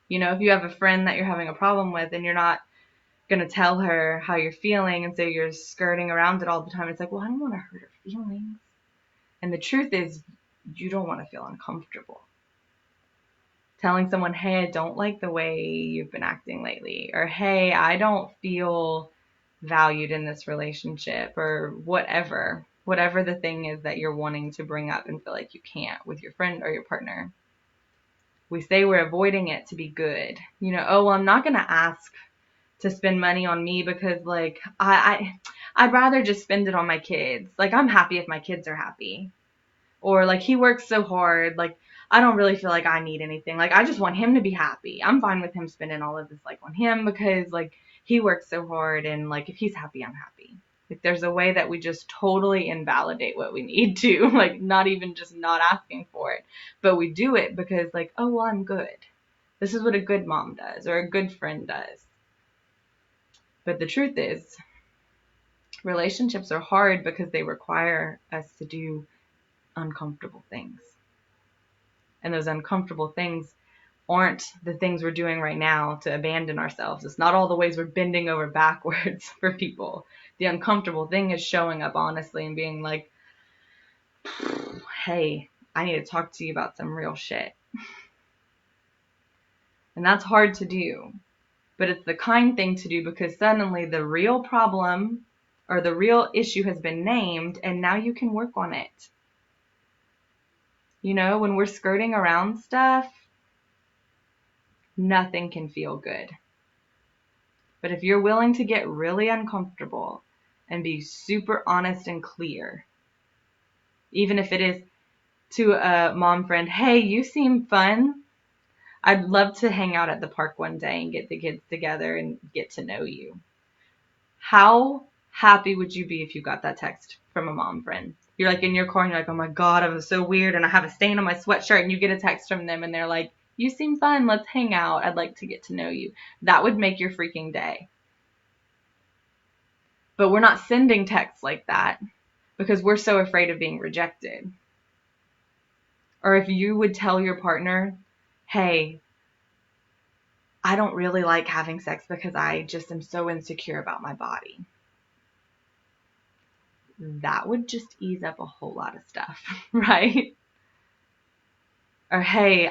You know, if you have a friend that you're having a problem with and you're not going to tell her how you're feeling, and so you're skirting around it all the time, it's like, well, I don't want to hurt her feelings. And the truth is, you don't want to feel uncomfortable. Telling someone, hey, I don't like the way you've been acting lately, or hey, I don't feel valued in this relationship, or whatever the thing is that you're wanting to bring up and feel like you can't with your friend or your partner. We say we're avoiding it to be good. You know, oh, well, I'm not going to ask to spend money on me because like I'd rather just spend it on my kids. Like, I'm happy if my kids are happy. Or like, he works so hard, like I don't really feel like I need anything. Like, I just want him to be happy. I'm fine with him spending all of this like on him because like he works so hard, and like if he's happy, I'm happy. Like, there's a way that we just totally invalidate what we need to, like not even just not asking for it, but we do it because like, oh, well, I'm good. This is what a good mom does or a good friend does. But the truth is, relationships are hard because they require us to do uncomfortable things. And those uncomfortable things aren't the things we're doing right now to abandon ourselves. It's not all the ways we're bending over backwards for people. The uncomfortable thing is showing up honestly and being like, hey, I need to talk to you about some real shit. And that's hard to do. But it's the kind thing to do because suddenly the real problem or the real issue has been named, and now you can work on it. You know, when we're skirting around stuff, nothing can feel good. But if you're willing to get really uncomfortable and be super honest and clear, even if it is to a mom friend, hey, you seem fun. I'd love to hang out at the park one day and get the kids together and get to know you. How happy would you be if you got that text from a mom friend? You're like in your car and you're like, oh my God, I was so weird and I have a stain on my sweatshirt, and you get a text from them and they're like, you seem fun, let's hang out, I'd like to get to know you. That would make your freaking day. But we're not sending texts like that because we're so afraid of being rejected. Or if you would tell your partner, hey, I don't really like having sex because I just am so insecure about my body. That would just ease up a whole lot of stuff, right? Or hey,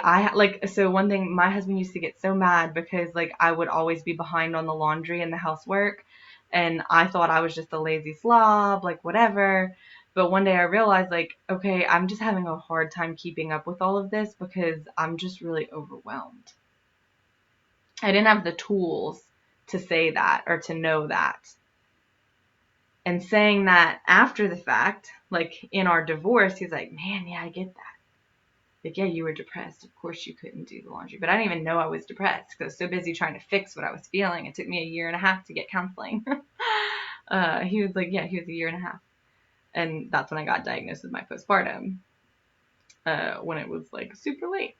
so one thing, my husband used to get so mad because like I would always be behind on the laundry and the housework, and I thought I was just a lazy slob, like whatever. But one day I realized like, okay, I'm just having a hard time keeping up with all of this because I'm just really overwhelmed. I didn't have the tools to say that or to know that. And saying that after the fact, like in our divorce, he's like, man, yeah, I get that. Like, yeah, you were depressed. Of course you couldn't do the laundry. But I didn't even know I was depressed because I was so busy trying to fix what I was feeling. It took me 1.5 years to get counseling. He was like, yeah, he was 1.5 years. And that's when I got diagnosed with my postpartum, when it was like super late.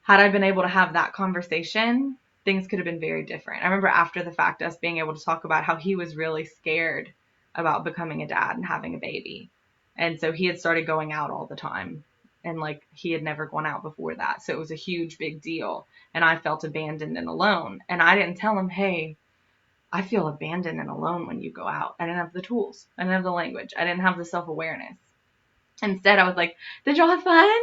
Had I been able to have that conversation, things could have been very different. I remember after the fact, us being able to talk about how he was really scared about becoming a dad and having a baby. And so he had started going out all the time. And like, he had never gone out before that. So it was a huge, big deal. And I felt abandoned and alone. And I didn't tell him, hey, I feel abandoned and alone when you go out. I didn't have the tools. I didn't have the language. I didn't have the self-awareness. Instead, I was like, did y'all have fun?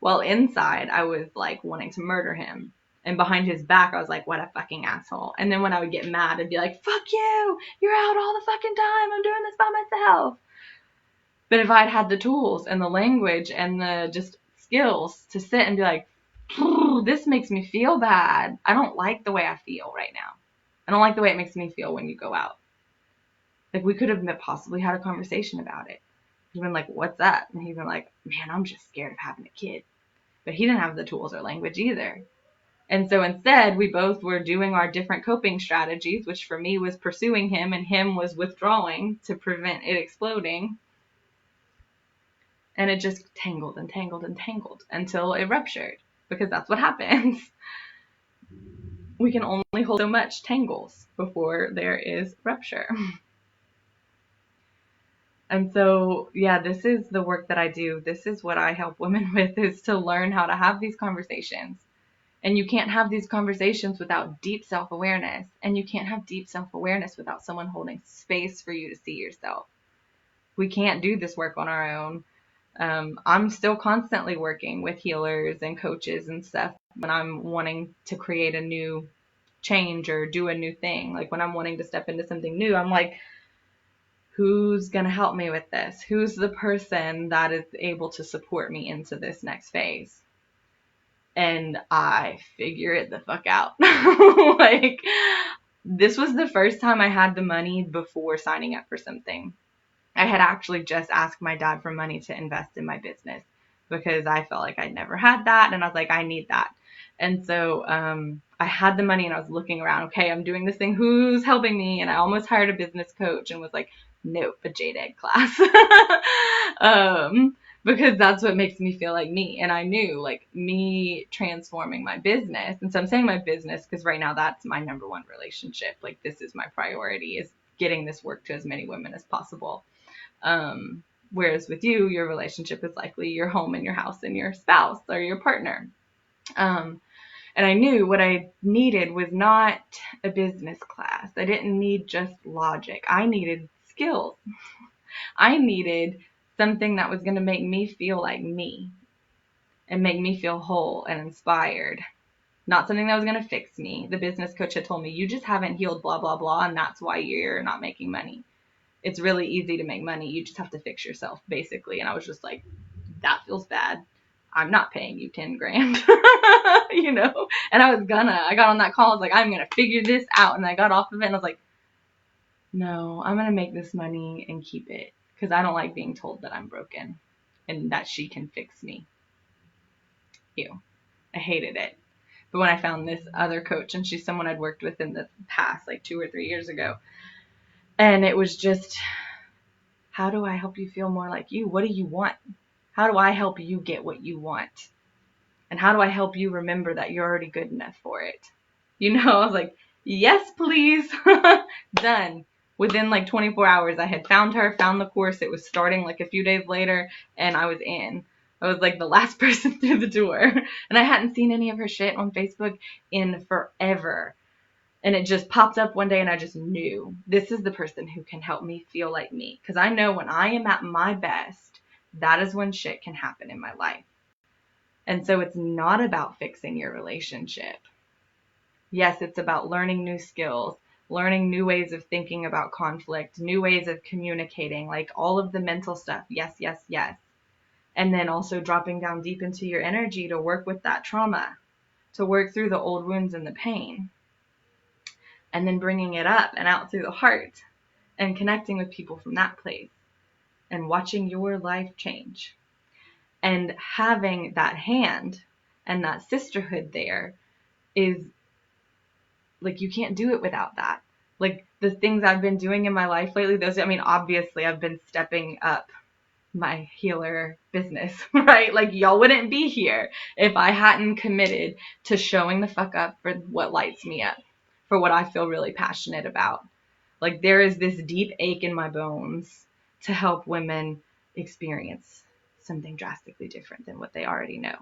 Well, inside, I was like wanting to murder him. And behind his back, I was like, what a fucking asshole. And then when I would get mad, I'd be like, fuck you. You're out all the fucking time. I'm doing this by myself. But if I'd had the tools and the language and the just skills to sit and be like, this makes me feel bad. I don't like the way I feel right now. I don't like the way it makes me feel when you go out. Like, we could have possibly had a conversation about it. He'd been like, what's that? And he'd been like, man, I'm just scared of having a kid. But he didn't have the tools or language either. And so instead, we both were doing our different coping strategies, which for me was pursuing him and him was withdrawing to prevent it exploding. And it just tangled and tangled and tangled until it ruptured, because that's what happens. We can only hold so much tangles before there is rupture. And so, yeah, this is the work that I do. This is what I help women with, is to learn how to have these conversations. And you can't have these conversations without deep self-awareness. And you can't have deep self-awareness without someone holding space for you to see yourself. We can't do this work on our own. I'm still constantly working with healers and coaches and stuff when I'm wanting to create a new change or do a new thing. Like when I'm wanting to step into something new, I'm like, who's going to help me with this? Who's the person that is able to support me into this next phase? And I figure it the fuck out. Like, this was the first time I had the money before signing up for something. I had actually just asked my dad for money to invest in my business because I felt like I'd never had that. And I was like, I need that. And so I had the money and I was looking around. Okay, I'm doing this thing. Who's helping me? And I almost hired a business coach and was like, nope, a JDEG class. Because that's what makes me feel like me. And I knew, like, me transforming my business. And so I'm saying my business because right now that's my number one relationship. Like, this is my priority, is getting this work to as many women as possible. Whereas with you, your relationship is likely your home and your house and your spouse or your partner. And I knew what I needed was not a business class. I didn't need just logic. I needed skills. I needed something that was going to make me feel like me and make me feel whole and inspired. Not something that was going to fix me. The business coach had told me, you just haven't healed blah, blah, blah, and that's why you're not making money. It's really easy to make money. You just have to fix yourself, basically. And I was just like, that feels bad. I'm not paying you 10 grand, you know? And I got on that call. I was like, I'm going to figure this out. And I got off of it and I was like, no, I'm going to make this money and keep it. Because I don't like being told that I'm broken and that she can fix me. Ew. I hated it. But when I found this other coach, and she's someone I'd worked with in the past, like 2 or 3 years ago, and it was just, how do I help you feel more like you? What do you want? How do I help you get what you want? And how do I help you remember that you're already good enough for it? You know, I was like, yes, please. Done. Within like 24 hours, I had found the course. It was starting like a few days later, and I was in. I was like the last person through the door. And I hadn't seen any of her shit on Facebook in forever. And it just popped up one day, and I just knew this is the person who can help me feel like me. Because I know when I am at my best, that is when shit can happen in my life. And so it's not about fixing your relationship. Yes, it's about learning new skills, learning new ways of thinking about conflict, new ways of communicating, like all of the mental stuff. Yes, yes, yes. And then also dropping down deep into your energy to work with that trauma, to work through the old wounds and the pain. And then bringing it up and out through the heart and connecting with people from that place and watching your life change. And having that hand and that sisterhood there is like, you can't do it without that. Like, the things I've been doing in my life lately, obviously I've been stepping up my healer business, right? Like, y'all wouldn't be here if I hadn't committed to showing the fuck up for what lights me up, for what I feel really passionate about. Like, there is this deep ache in my bones to help women experience something drastically different than what they already know.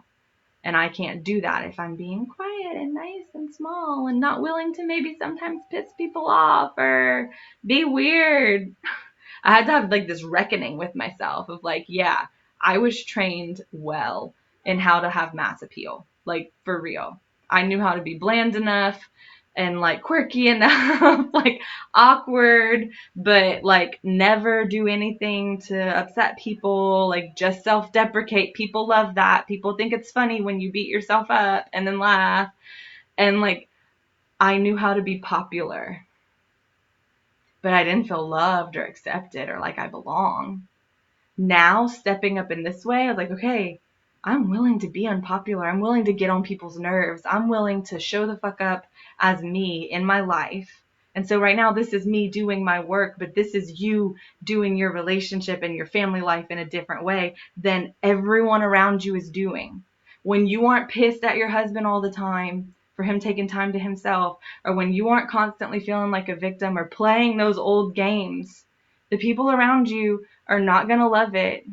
And I can't do that if I'm being quiet and nice and small and not willing to maybe sometimes piss people off or be weird. I had to have like this reckoning with myself of like, yeah, I was trained well in how to have mass appeal, like for real. I knew how to be bland enough and like quirky enough, like awkward, but like never do anything to upset people, like just self-deprecate. People love that. People think it's funny when you beat yourself up and then laugh. And like, I knew how to be popular, but I didn't feel loved or accepted or like I belong. Now, stepping up in this way, I was like, okay, I'm willing to be unpopular. I'm willing to get on people's nerves. I'm willing to show the fuck up as me in my life. And so right now, this is me doing my work, but this is you doing your relationship and your family life in a different way than everyone around you is doing. When you aren't pissed at your husband all the time for him taking time to himself, or when you aren't constantly feeling like a victim or playing those old games, the people around you are not going to love it.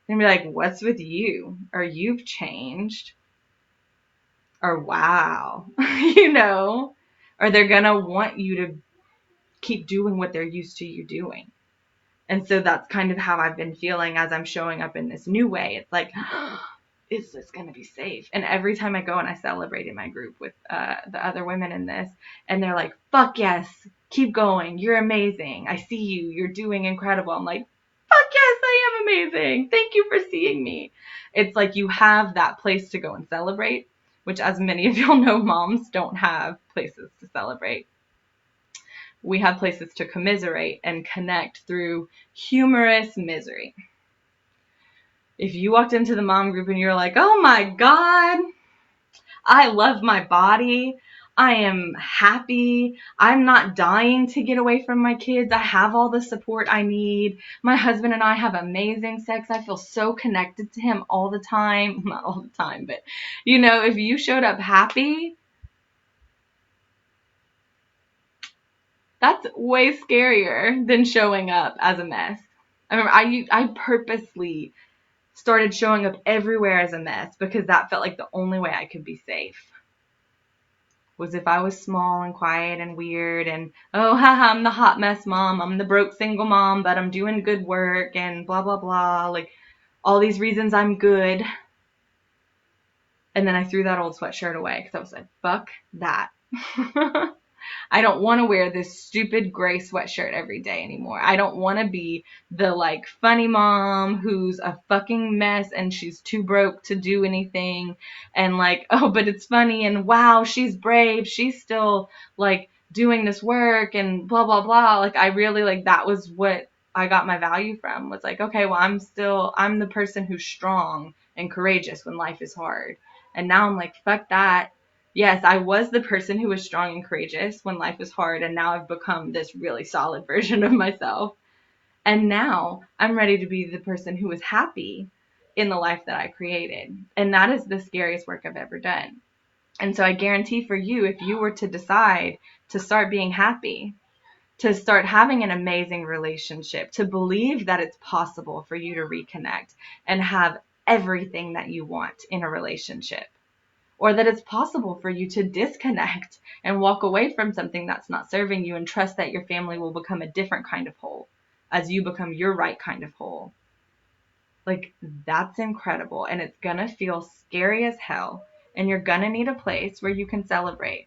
They're going to be like, what's with you? Or you've changed. Or wow. Or they're going to want you to keep doing what they're used to you doing. And so that's kind of how I've been feeling as I'm showing up in this new way. It's like, is this going to be safe? And every time I go and I celebrate in my group with the other women in this, and they're like, fuck yes, keep going. You're amazing. I see you. You're doing incredible. I'm like, fuck yes, I am amazing. Thank you for seeing me. It's like you have that place to go and celebrate, which, as many of y'all know, moms don't have places to celebrate. We have places to commiserate and connect through humorous misery. If you walked into the mom group and you're like, oh my God, I love my body. I am happy. I'm not dying to get away from my kids. I have all the support I need. My husband and I have amazing sex. I feel so connected to him all the time. Not all the time, but if you showed up happy, that's way scarier than showing up as a mess. I remember I purposely started showing up everywhere as a mess because that felt like the only way I could be safe. Was if I was small and quiet and weird and, oh, haha, I'm the hot mess mom. I'm the broke single mom, but I'm doing good work and blah, blah, blah. Like all these reasons I'm good. And then I threw that old sweatshirt away because I was like, fuck that. I don't want to wear this stupid gray sweatshirt every day anymore. I don't want to be the like funny mom who's a fucking mess and she's too broke to do anything and like, oh, but it's funny and wow, she's brave. She's still like doing this work and blah, blah, blah. Like I really like that was what I got my value from was like, okay, well, I'm the person who's strong and courageous when life is hard. And now I'm like, fuck that. Yes, I was the person who was strong and courageous when life was hard, and now I've become this really solid version of myself. And now I'm ready to be the person who is happy in the life that I created. And that is the scariest work I've ever done. And so I guarantee for you, if you were to decide to start being happy, to start having an amazing relationship, to believe that it's possible for you to reconnect and have everything that you want in a relationship, or that it's possible for you to disconnect and walk away from something that's not serving you and trust that your family will become a different kind of whole as you become your right kind of whole. Like, that's incredible. And it's going to feel scary as hell. And you're going to need a place where you can celebrate,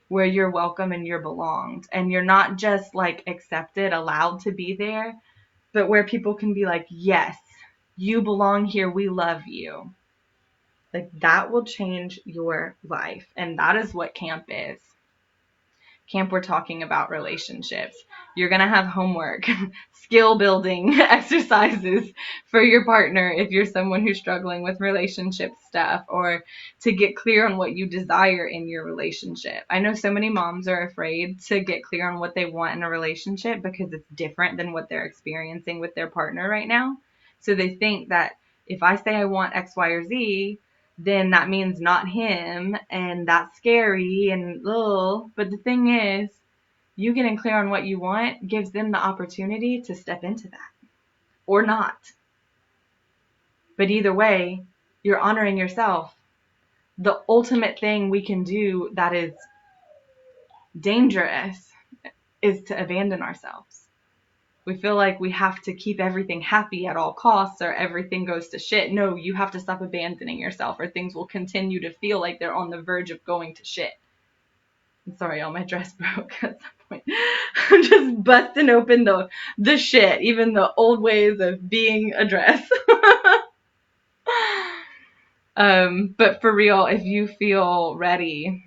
where you're welcome and you're belonged. And you're not just like accepted, allowed to be there, but where people can be like, yes, you belong here. We love you. Like that will change your life. And that is what camp is. camp, we're talking about relationships. You're going to have homework, skill building exercises for your partner if you're someone who's struggling with relationship stuff, or to get clear on what you desire in your relationship. I know so many moms are afraid to get clear on what they want in a relationship because it's different than what they're experiencing with their partner right now. So they think that if I say I want X, Y, or Z, then that means not him, and that's scary and ugh. But the thing is, you getting clear on what you want gives them the opportunity to step into that, or not. But either way, you're honoring yourself. The ultimate thing we can do that is dangerous is to abandon ourselves. We feel like we have to keep everything happy at all costs, or everything goes to shit. No, you have to stop abandoning yourself, or things will continue to feel like they're on the verge of going to shit. I'm sorry, all my dress broke at some point. I'm just busting open the shit, even the old ways of being a dress. But for real, if you feel ready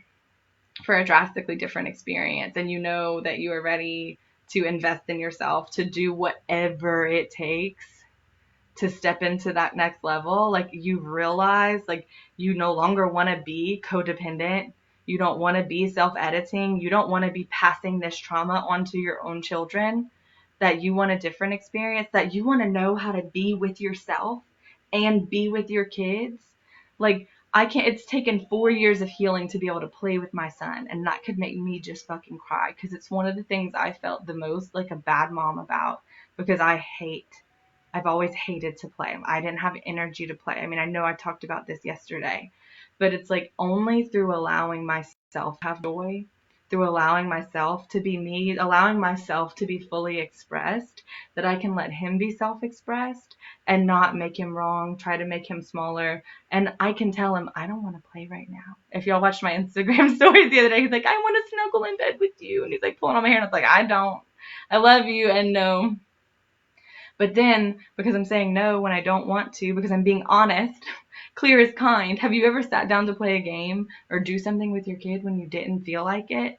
for a drastically different experience, and you know that you are ready to invest in yourself, to do whatever it takes to step into that next level, like you realize, like you no longer want to be codependent. You don't want to be self-editing. You don't want to be passing this trauma onto your own children, that you want a different experience, that you want to know how to be with yourself and be with your kids. Like, it's taken 4 years of healing to be able to play with my son, and that could make me just fucking cry, because it's one of the things I felt the most like a bad mom about, because I've always hated to play. I didn't have energy to play. I mean, I know I talked about this yesterday, but it's like only through allowing myself to have joy, through allowing myself to be me, allowing myself to be fully expressed, that I can let him be self-expressed and not make him wrong, try to make him smaller. And I can tell him, I don't want to play right now. If y'all watched my Instagram stories the other day, he's like, I want to snuggle in bed with you. And he's like pulling on my hair, and it's like, I don't. I love you, and no. But then, because I'm saying no when I don't want to, because I'm being honest, clear is kind. Have you ever sat down to play a game or do something with your kid when you didn't feel like it?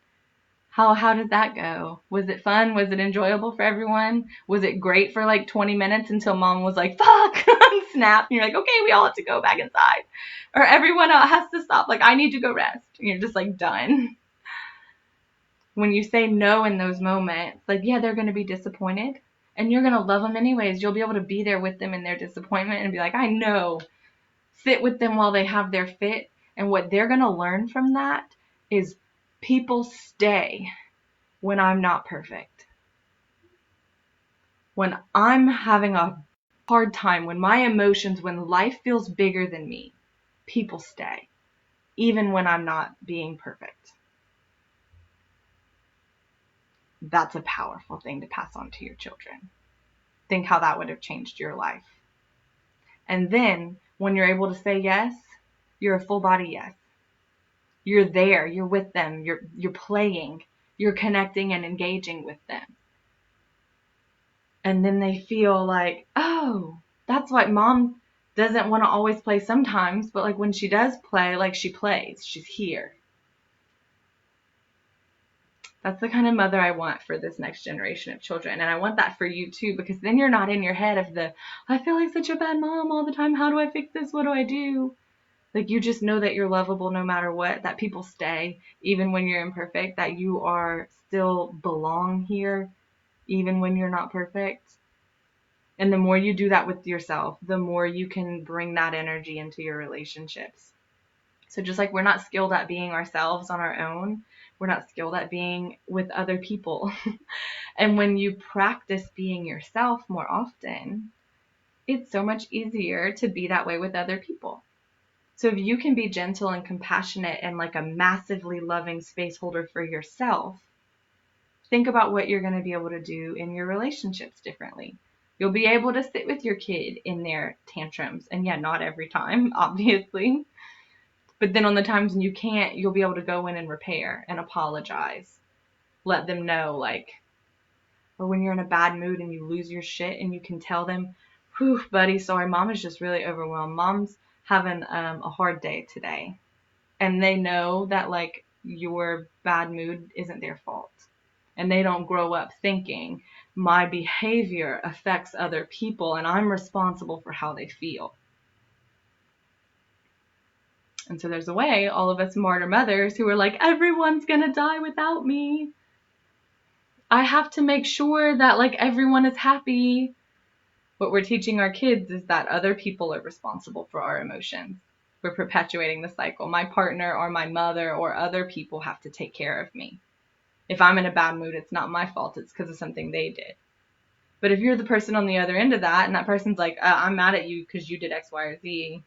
How did that go? Was it fun? Was it enjoyable for everyone? Was it great for like 20 minutes until mom was like, fuck, and snap, and you're like, okay, we all have to go back inside. Or everyone else has to stop, like, I need to go rest. And you're just like done. When you say no in those moments, like, yeah, they're going to be disappointed. And you're going to love them anyways. You'll be able to be there with them in their disappointment and be like, I know. Sit with them while they have their fit. And what they're going to learn from that is people stay when I'm not perfect. When I'm having a hard time, when my emotions, when life feels bigger than me, people stay. Even when I'm not being perfect. That's a powerful thing to pass on to your children. Think how that would have changed your life. And then when you're able to say yes, you're a full body yes. You're there, you're with them, you're playing, you're connecting and engaging with them. And then they feel like, oh, that's why mom doesn't want to always play sometimes, but like when she does play, like she plays, she's here. That's the kind of mother I want for this next generation of children. And I want that for you too, because then you're not in your head of I feel like such a bad mom all the time. How do I fix this? What do I do? Like, you just know that you're lovable no matter what, that people stay even when you're imperfect, that you are still belong here even when you're not perfect. And the more you do that with yourself, the more you can bring that energy into your relationships. So just like we're not skilled at being ourselves on our own, we're not skilled at being with other people. And when you practice being yourself more often, it's so much easier to be that way with other people. So if you can be gentle and compassionate and like a massively loving space holder for yourself, think about what you're going to be able to do in your relationships differently. You'll be able to sit with your kid in their tantrums. And yeah, not every time, obviously. But then on the times when you can't, you'll be able to go in and repair and apologize. Let them know, like, or when you're in a bad mood and you lose your shit and you can tell them, whew, buddy, sorry, mom is just really overwhelmed. Mom's having a hard day today. And they know that, like, your bad mood isn't their fault. And they don't grow up thinking my behavior affects other people and I'm responsible for how they feel. And so there's a way, all of us martyr mothers who are like, everyone's gonna die without me. I have to make sure that like everyone is happy. What we're teaching our kids is that other people are responsible for our emotions. We're perpetuating the cycle. My partner or my mother or other people have to take care of me. If I'm in a bad mood, it's not my fault. It's because of something they did. But if you're the person on the other end of that, and that person's like, I'm mad at you because you did X, Y, or Z,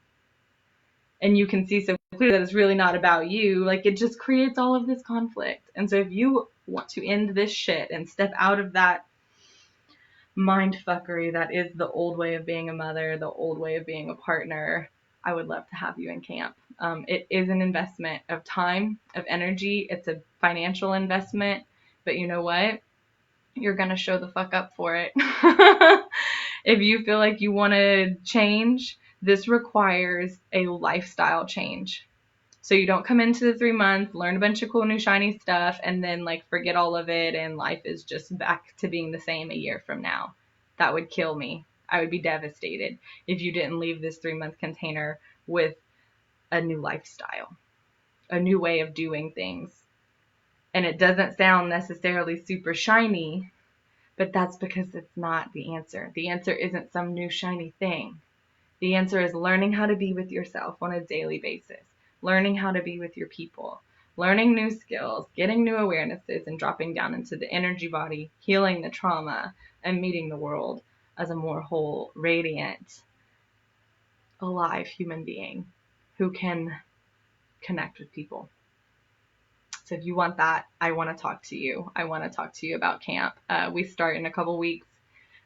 and you can see so clearly that it's really not about you, like it just creates all of this conflict. And so if you want to end this shit and step out of that mind fuckery that is the old way of being a mother, the old way of being a partner, I would love to have you in camp. It is an investment of time, of energy. It's a financial investment, but you know what? You're going to show the fuck up for it. If you feel like you want to change, this requires a lifestyle change. So you don't come into the 3 months, learn a bunch of cool new shiny stuff, and then like forget all of it and life is just back to being the same a year from now. That would kill me. I would be devastated if you didn't leave this 3-month container with a new lifestyle, a new way of doing things. And it doesn't sound necessarily super shiny, but that's because it's not the answer. The answer isn't some new shiny thing. The answer is learning how to be with yourself on a daily basis, learning how to be with your people, learning new skills, getting new awarenesses, and dropping down into the energy body, healing the trauma, and meeting the world as a more whole, radiant, alive human being who can connect with people. So if you want that, I want to talk to you. I want to talk to you about camp. We start in a couple weeks,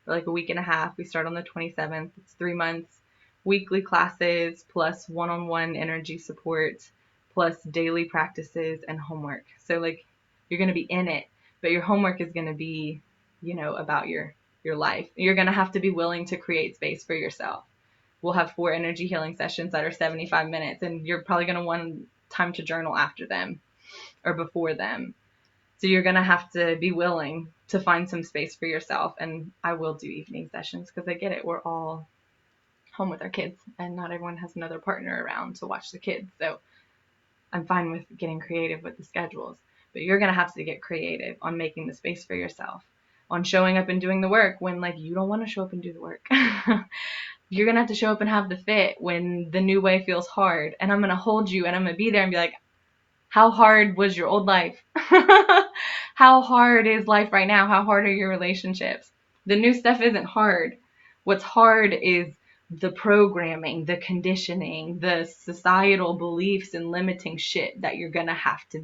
like a week and a half. We start on the 27th. It's 3 months, weekly classes, plus one-on-one energy support, plus daily practices and homework. So like you're going to be in it, but your homework is going to be, about your life. You're going to have to be willing to create space for yourself. We'll have 4 energy healing sessions that are 75 minutes, and you're probably going to want time to journal after them or before them. So you're going to have to be willing to find some space for yourself. And I will do evening sessions because I get it. We're all home with our kids and not everyone has another partner around to watch the kids. So I'm fine with getting creative with the schedules, but you're going to have to get creative on making the space for yourself, on showing up and doing the work when like you don't want to show up and do the work. You're going to have to show up and have the fit when the new way feels hard. And I'm going to hold you and I'm going to be there and be like, how hard was your old life? How hard is life right now? How hard are your relationships? The new stuff isn't hard. What's hard is the programming, the conditioning, the societal beliefs and limiting shit that you're going to have to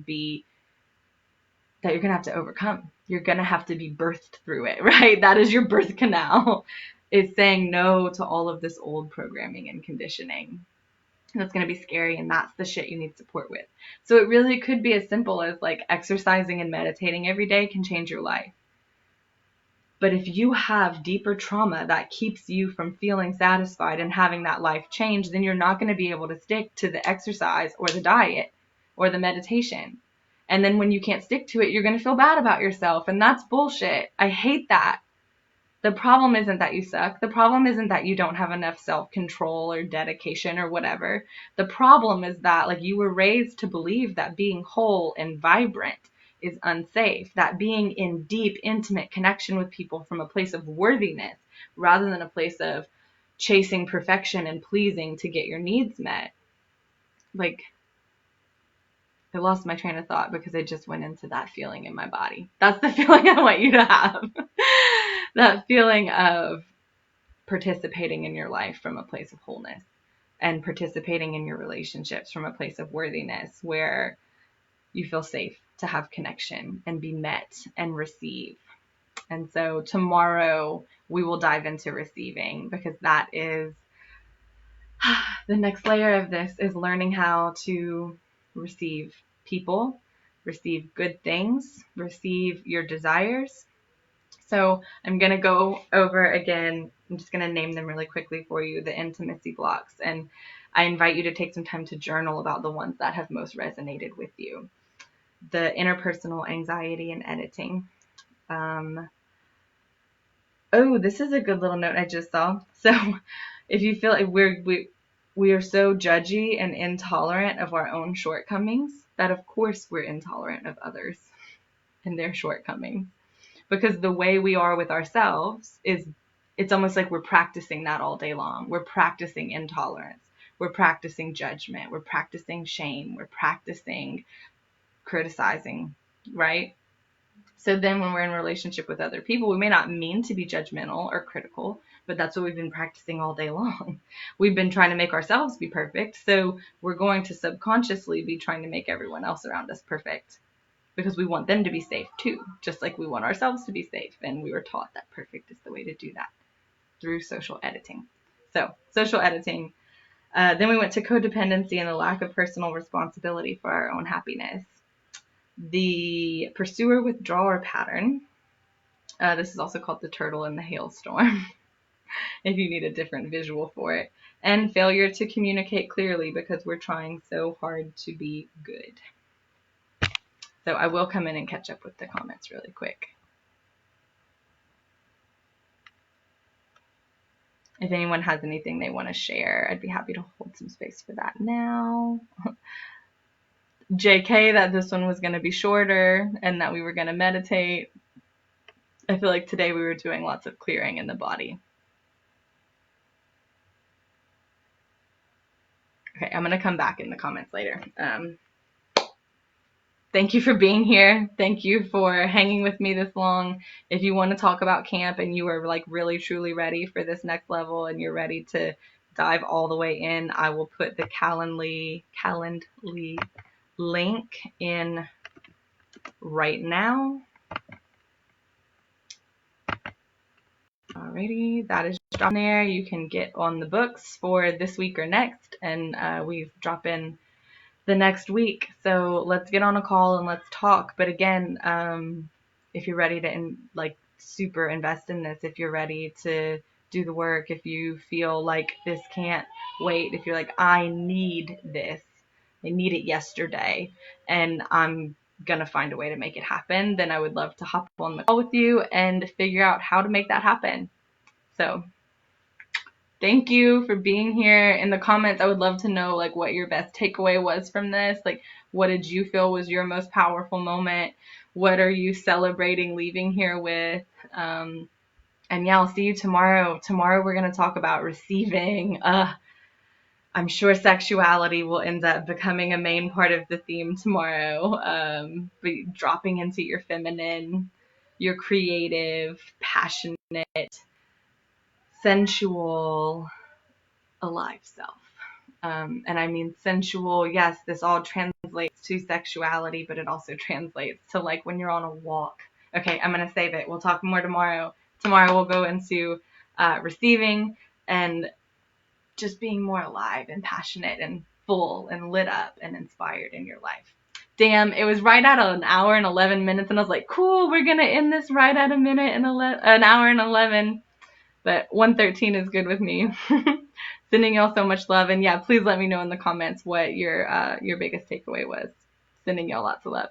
overcome. You're going to have to be birthed through it, right? That is your birth canal, is saying no to all of this old programming and conditioning. That's going to be scary, and that's the shit you need support with. So it really could be as simple as like exercising and meditating every day can change your life. But if you have deeper trauma that keeps you from feeling satisfied and having that life change, then you're not going to be able to stick to the exercise or the diet or the meditation. And then when you can't stick to it, you're going to feel bad about yourself. And that's bullshit. I hate that. The problem isn't that you suck. The problem isn't that you don't have enough self-control or dedication or whatever. The problem is that like you were raised to believe that being whole and vibrant is unsafe, that being in deep, intimate connection with people from a place of worthiness rather than a place of chasing perfection and pleasing to get your needs met. Like, I lost my train of thought because I just went into that feeling in my body. That's the feeling I want you to have. That feeling of participating in your life from a place of wholeness and participating in your relationships from a place of worthiness where you feel safe to have connection and be met and receive. And so tomorrow we will dive into receiving, because that is the next layer of this, is learning how to receive people, receive good things, receive your desires. So I'm going to go over again, I'm just going to name them really quickly for you, the intimacy blocks. And I invite you to take some time to journal about the ones that have most resonated with you. the interpersonal anxiety and editing. Oh, this is a good little note I just saw. So if you feel like we are so judgy and intolerant of our own shortcomings that of course we're intolerant of others and their shortcomings. Because the way we are with ourselves is, it's almost like we're practicing that all day long. We're practicing intolerance. We're practicing judgment. We're practicing shame. We're practicing criticizing, right? So then when we're in a relationship with other people, we may not mean to be judgmental or critical, but that's what we've been practicing all day long. We've been trying to make ourselves be perfect. So we're going to subconsciously be trying to make everyone else around us perfect because we want them to be safe too, just like we want ourselves to be safe. And we were taught that perfect is the way to do that through social editing. So social editing. Then we went to codependency and the lack of personal responsibility for our own happiness. The pursuer withdrawer pattern. This is also called the turtle in the hailstorm, if you need a different visual for it. And failure to communicate clearly because we're trying so hard to be good. So I will come in and catch up with the comments really quick. If anyone has anything they want to share, I'd be happy to hold some space for that now. JK, that this one was going to be shorter and that we were going to meditate. I feel like today we were doing lots of clearing in the body. Okay, I'm going to come back in the comments later. Thank you for being here. Thank you for hanging with me this long. If you want to talk about camp and you are like really truly ready for this next level and you're ready to dive all the way in, I will put the Calendly link in right now. Alrighty, that is dropped there. You can get on the books for this week or next, and we've dropped in the next week. So let's get on a call and let's talk. But again, if you're ready to super invest in this, if you're ready to do the work, if you feel like this can't wait, if you're like, I need this, I need it yesterday, and I'm gonna find a way to make it happen, then I would love to hop on the call with you and figure out how to make that happen. So thank you for being here. In the comments, I would love to know like what your best takeaway was from this. Like, what did you feel was your most powerful moment? What are you celebrating leaving here with? And yeah, I'll see you tomorrow. Tomorrow we're going to talk about receiving. I'm sure sexuality will end up becoming a main part of the theme tomorrow. But dropping into your feminine, your creative, passionate, sensual, alive self. And I mean sensual, yes, this all translates to sexuality, but it also translates to like when you're on a walk. Okay, I'm going to save it. We'll talk more tomorrow. Tomorrow we'll go into receiving and just being more alive and passionate and full and lit up and inspired in your life. Damn, it was right at an hour and 11 minutes, and I was like, cool, we're going to end this right at an hour and 11. But 1:13 is good with me. Sending y'all so much love. And yeah, please let me know in the comments what your biggest takeaway was. Sending y'all lots of love.